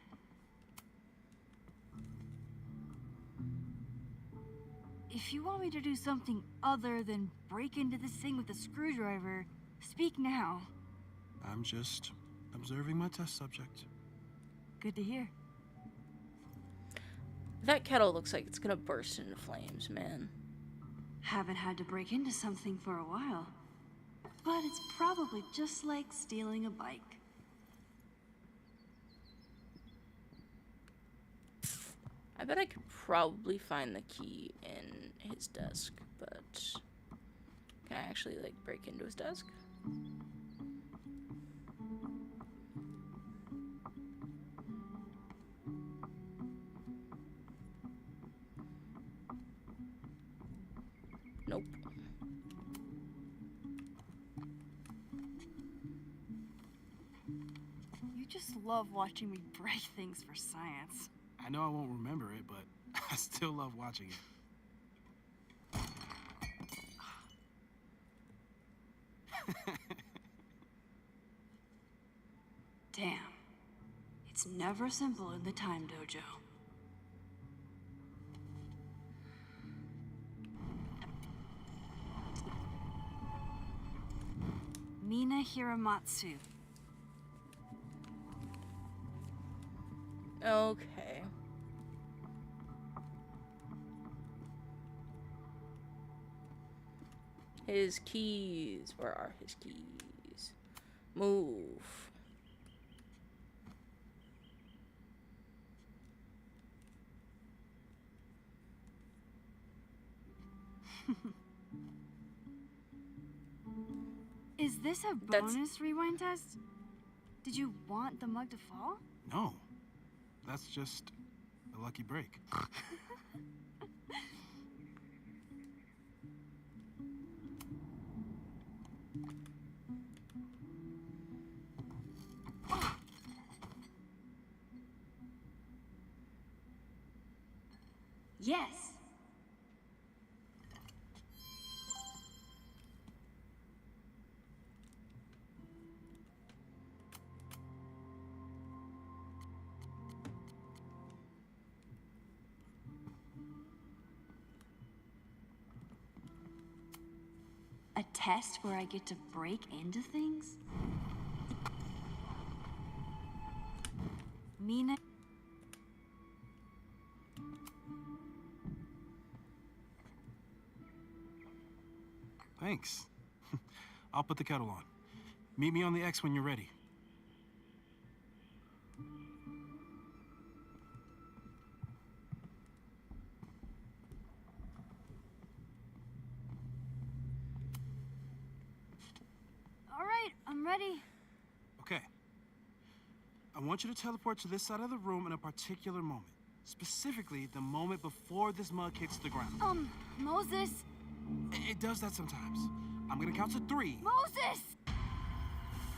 Speaker 16: If you want me to do something other than break into this thing with a screwdriver, speak now.
Speaker 15: I'm just observing my test subject.
Speaker 16: Good to hear.
Speaker 3: That kettle looks like it's gonna burst into flames, man.
Speaker 16: Haven't had to break into something for a while. But it's probably just like stealing a bike.
Speaker 3: I bet I could probably find the key in his desk, but can I actually, like, break into his desk? Nope.
Speaker 16: You just love watching me break things for science.
Speaker 15: I know I won't remember it, but I still love watching it.
Speaker 16: Damn. It's never simple in the time dojo. Mina Hiramatsu.
Speaker 3: Okay. His keys. Where are his keys? Move.
Speaker 16: Is this a bonus rewind test? Did you want the mug to fall?
Speaker 15: No. That's just a lucky break.
Speaker 16: Yes. A test where I get to break into things? Mina.
Speaker 15: Thanks. I'll put the kettle on. Meet me on the X when you're ready.
Speaker 16: All right, I'm ready.
Speaker 15: Okay. I want you to teleport to this side of the room in a particular moment. Specifically, the moment before this mug hits the ground.
Speaker 16: Moses.
Speaker 15: It does that sometimes. I'm gonna count to 3.
Speaker 16: Moses!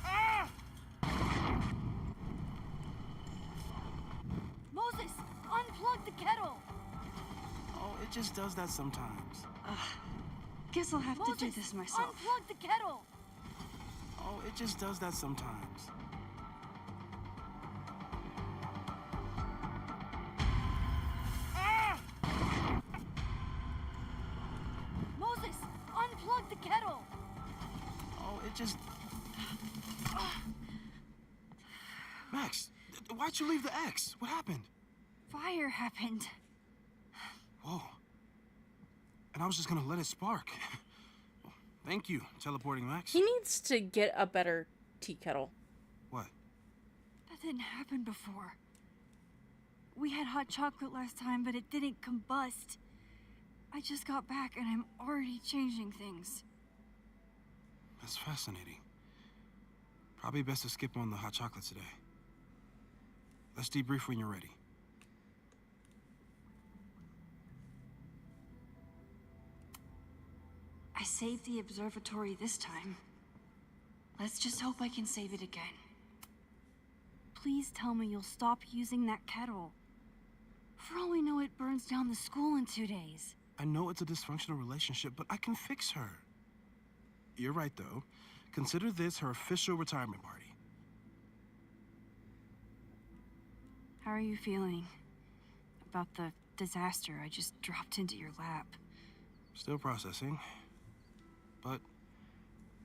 Speaker 15: Ah!
Speaker 16: Moses, unplug the kettle.
Speaker 15: Oh, it just does that sometimes.
Speaker 16: Guess I'll have to do this myself. Unplug the kettle.
Speaker 15: Oh, it just does that sometimes. Ah!
Speaker 16: Moses, unplug the kettle.
Speaker 15: Oh, it just... Max, why'd you leave the X? What happened?
Speaker 16: Fire happened.
Speaker 15: Whoa. And I was just gonna let it spark. Thank you, teleporting Max.
Speaker 3: He needs to get a better tea kettle.
Speaker 15: What?
Speaker 16: That didn't happen before. We had hot chocolate last time, but it didn't combust. I just got back and I'm already changing things.
Speaker 15: That's fascinating. Probably best to skip on the hot chocolate today. Let's debrief when you're ready.
Speaker 16: I saved the observatory this time. Let's just hope I can save it again. Please tell me you'll stop using that kettle. For all we know, it burns down the school in 2 days.
Speaker 15: I know it's a dysfunctional relationship, but I can fix her. You're right, though. Consider this her official retirement party.
Speaker 16: How are you feeling about the disaster I just dropped into your lap?
Speaker 15: Still processing. But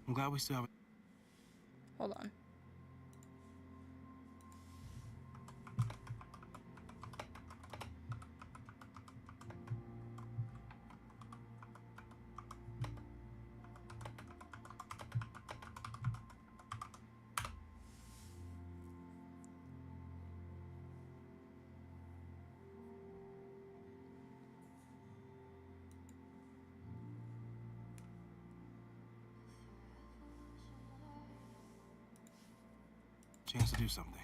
Speaker 15: I'm glad we still have...
Speaker 3: Hold on.
Speaker 15: Chance to do something.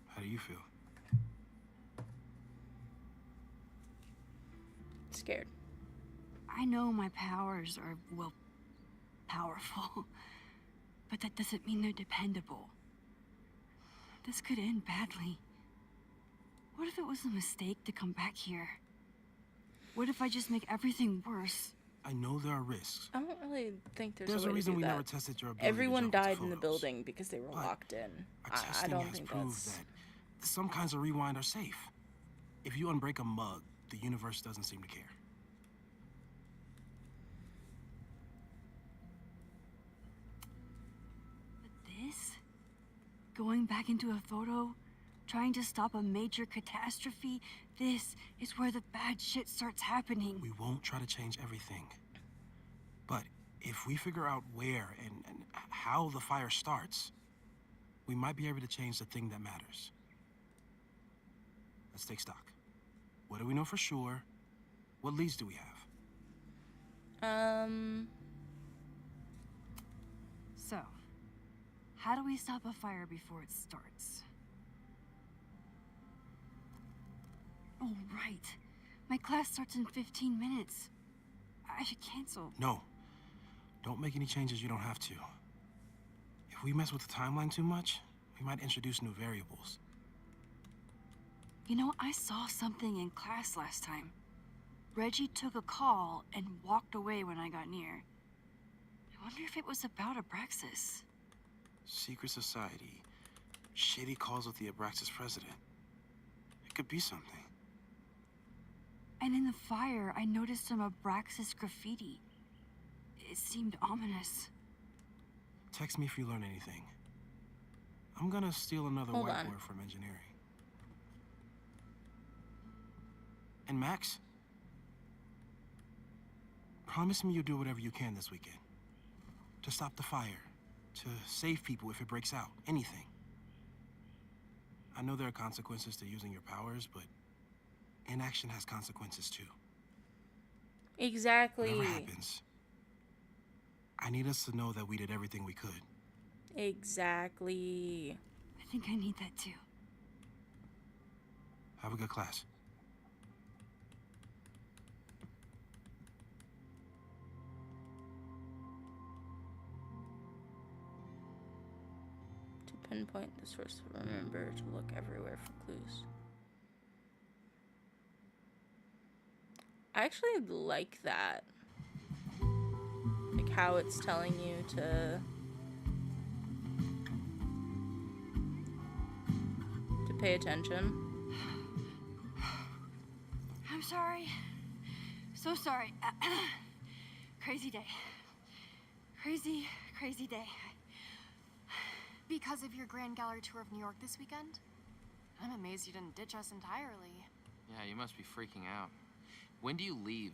Speaker 15: How do you feel?
Speaker 3: Scared.
Speaker 16: I know my powers are, well, powerful. But that doesn't mean they're dependable. This could end badly. What if it was a mistake to come back here? What if I just make everything worse?
Speaker 15: I know there are risks.
Speaker 3: I don't really think there's
Speaker 15: a
Speaker 3: a way
Speaker 15: reason
Speaker 3: to do
Speaker 15: we
Speaker 3: that.
Speaker 15: never tested your ability
Speaker 3: Everyone
Speaker 15: to jump into
Speaker 3: died in the
Speaker 15: photos.
Speaker 3: building because they were locked in.
Speaker 15: Our
Speaker 3: I
Speaker 15: testing
Speaker 3: don't
Speaker 15: has
Speaker 3: think
Speaker 15: proved
Speaker 3: that's...
Speaker 15: that some kinds of rewind are safe. If you unbreak a mug, the universe doesn't seem to care.
Speaker 16: But this? Going back into a photo? Trying to stop a major catastrophe? This is where the bad shit starts happening.
Speaker 15: We won't try to change everything. But if we figure out where and how the fire starts, we might be able to change the thing that matters. Let's take stock. What do we know for sure? What leads do we have?
Speaker 16: So, how do we stop a fire before it starts? Oh, right. My class starts in 15 minutes. I should cancel.
Speaker 15: No. Don't make any changes you don't have to. If we mess with the timeline too much, we might introduce new variables.
Speaker 16: You know, I saw something in class last time. Reggie took a call and walked away when I got near. I wonder if it was about Abraxas.
Speaker 15: Secret society. Shady calls with the Abraxas president. It could be something.
Speaker 16: And in the fire, I noticed some Abraxas graffiti. It seemed ominous.
Speaker 15: Text me if you learn anything. I'm gonna steal another
Speaker 3: Hold
Speaker 15: whiteboard
Speaker 3: on.
Speaker 15: from engineering. And Max? Promise me you'll do whatever you can this weekend. To stop the fire. To save people if it breaks out. Anything. I know there are consequences to using your powers, but inaction has consequences too.
Speaker 3: Exactly.
Speaker 15: Whatever happens, I need us to know that we did everything we could.
Speaker 3: Exactly.
Speaker 16: I think I need that too.
Speaker 15: Have a good class.
Speaker 3: To pinpoint the source, remember to look everywhere for clues. I actually like that. Like how it's telling you to pay attention.
Speaker 16: I'm sorry. So sorry. Crazy day. Crazy, crazy day.
Speaker 6: Because of your Grand Gallery tour of New York this weekend? I'm amazed you didn't ditch us entirely.
Speaker 17: Yeah, you must be freaking out. When do you leave?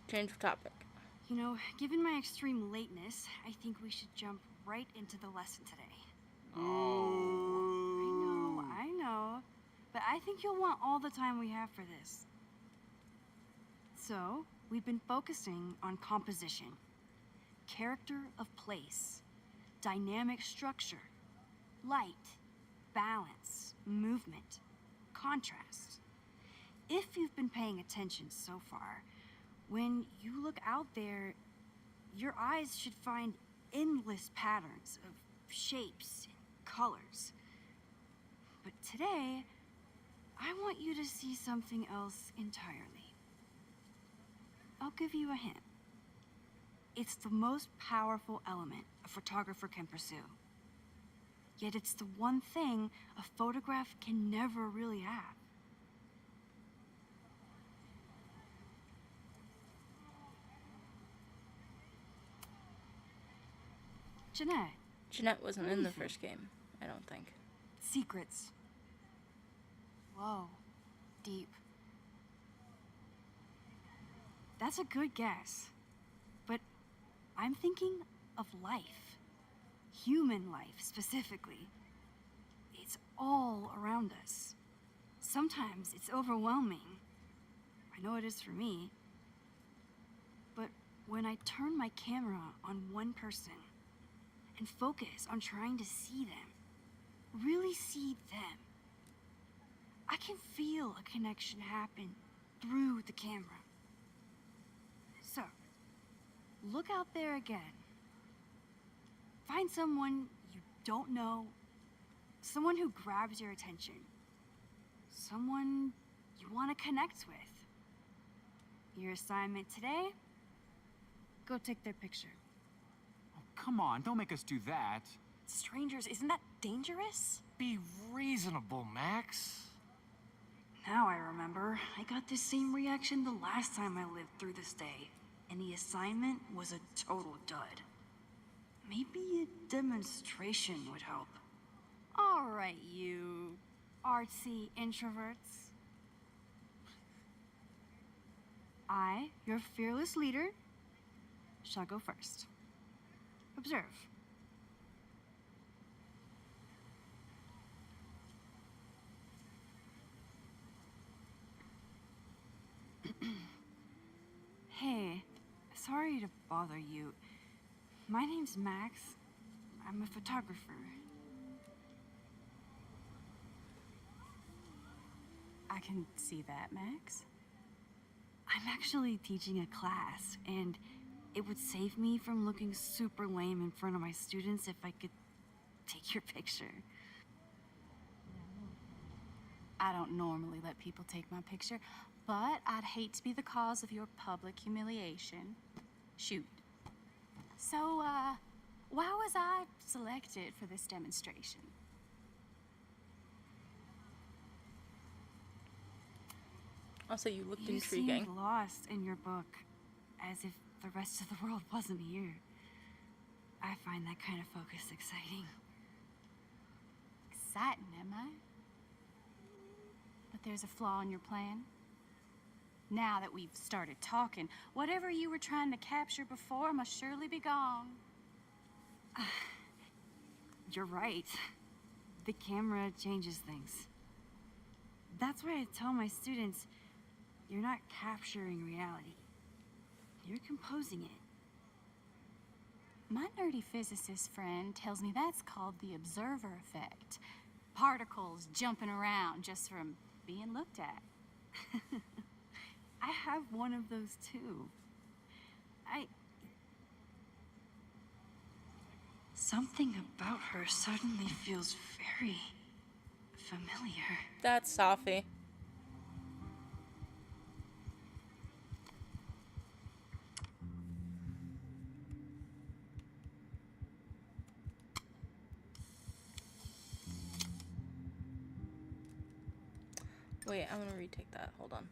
Speaker 3: Change of topic.
Speaker 16: You know, given my extreme lateness, I think we should jump right into the lesson today.
Speaker 17: Oh.
Speaker 16: I know. But I think you'll want all the time we have for this. So, we've been focusing on composition, character of place, dynamic structure, light, balance, movement, contrast. If you've been paying attention so far, when you look out there, your eyes should find endless patterns of shapes and colors. But today, I want you to see something else entirely. I'll give you a hint. It's the most powerful element a photographer can pursue. Yet it's the one thing a photograph can never really have. Jeanette.
Speaker 3: Jeanette wasn't in the first game, I don't think.
Speaker 16: Secrets. Whoa. Deep. That's a good guess. But I'm thinking of life. Human life, specifically. It's all around us. Sometimes it's overwhelming. I know it is for me. But when I turn my camera on one person and focus on trying to see them, really see them, I can feel a connection happen through the camera. So, look out there again. Find someone you don't know, someone who grabs your attention, someone you want to connect with. Your assignment today? Go take their picture.
Speaker 18: Oh, come on, don't make us do that.
Speaker 9: Strangers, isn't that dangerous?
Speaker 18: Be reasonable, Max.
Speaker 16: Now I remember. I got the same reaction the last time I lived through this day, and the assignment was a total dud. Maybe a demonstration would help. All right, you artsy introverts. I, your fearless leader, shall go first. Observe. Hey, sorry to bother you. My name's Max. I'm a photographer.
Speaker 9: I can see that, Max.
Speaker 16: I'm actually teaching a class, and it would save me from looking super lame in front of my students if I could take your picture.
Speaker 9: I don't normally let people take my picture, but I'd hate to be the cause of your public humiliation. Shoot. So, why was I selected for this demonstration?
Speaker 3: Also, you looked
Speaker 16: You
Speaker 3: intriguing.
Speaker 16: seemed lost in your book, as if the rest of the world wasn't here. I find that kind of focus exciting.
Speaker 9: Exciting, am I? But there's a flaw in your plan. Now that we've started talking, whatever you were trying to capture before must surely be gone.
Speaker 16: You're right. The camera changes things. That's why I tell my students, you're not capturing reality. You're composing it.
Speaker 9: My nerdy physicist friend tells me that's called the observer effect. Particles jumping around just from being looked at.
Speaker 16: I have one of those too. Something about her suddenly feels very familiar.
Speaker 3: That's Safi. Wait, I want to retake that. Hold on.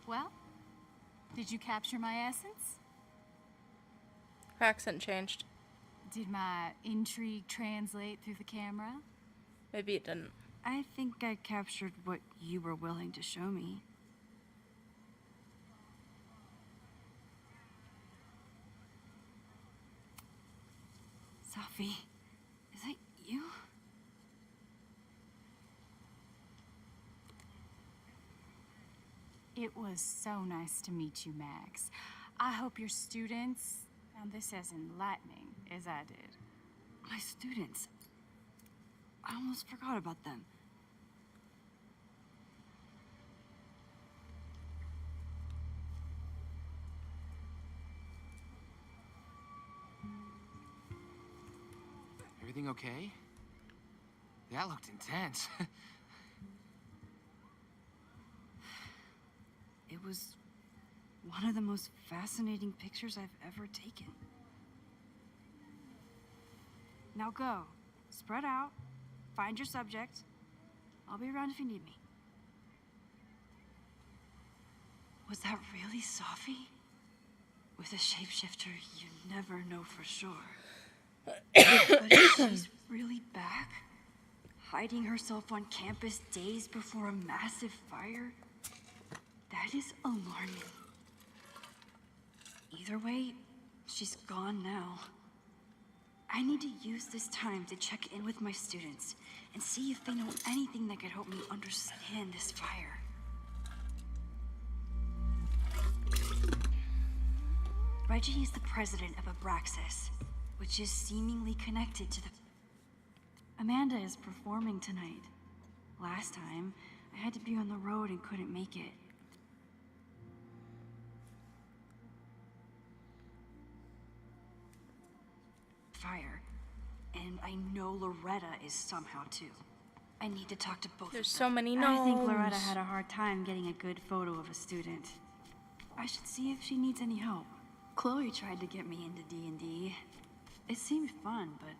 Speaker 9: Well, did you capture my essence?
Speaker 3: Her accent changed.
Speaker 9: Did my intrigue translate through the camera?
Speaker 3: Maybe it didn't.
Speaker 16: I think I captured what you were willing to show me. Sophie, is that you?
Speaker 9: It was so nice to meet you, Max. I hope your students found this as enlightening as I did.
Speaker 16: My students. I almost forgot about them.
Speaker 17: Everything okay? That looked intense.
Speaker 16: It was one of the most fascinating pictures I've ever taken. Now go. Spread out. Find your subject. I'll be around if you need me. Was that really Sophie? With a shapeshifter, you never know for sure. But if she's really back, hiding herself on campus days before a massive fire, that is alarming. Either way, she's gone now. I need to use this time to check in with my students and see if they know anything that could help me understand this fire. Reggie is the president of Abraxas, which is seemingly connected to the... Amanda is performing tonight. Last time, I had to be on the road and couldn't make it. Fire. And I know Loretta is somehow too. I need to talk to both
Speaker 3: There's
Speaker 16: of them.
Speaker 3: so many
Speaker 16: I think
Speaker 3: gnomes.
Speaker 16: Loretta had a hard time getting a good photo of a student. I should see if she needs any help. Chloe tried to get me into D&D. It seemed fun, but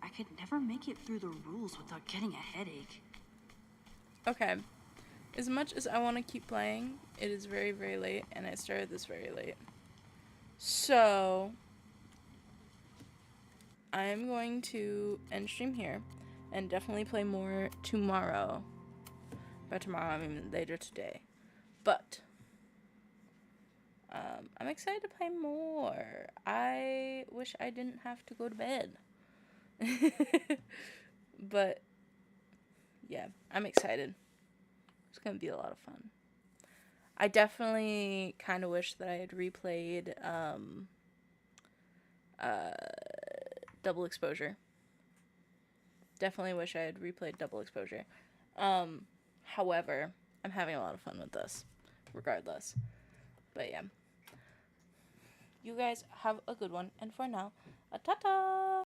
Speaker 16: I could never make it through the rules without getting a headache.
Speaker 3: Okay. As much as I want to keep playing, it is very, very late, and I started this very late. So, I am going to end stream here, and definitely play more tomorrow. By tomorrow, I mean later today. But, I'm excited to play more. I wish I didn't have to go to bed. But, yeah, I'm excited. It's going to be a lot of fun. I definitely kind of wish that I had replayed Double Exposure. Definitely wish I had replayed Double Exposure. However, I'm having a lot of fun with this, regardless. But yeah. You guys have a good one, and for now, a ta-ta!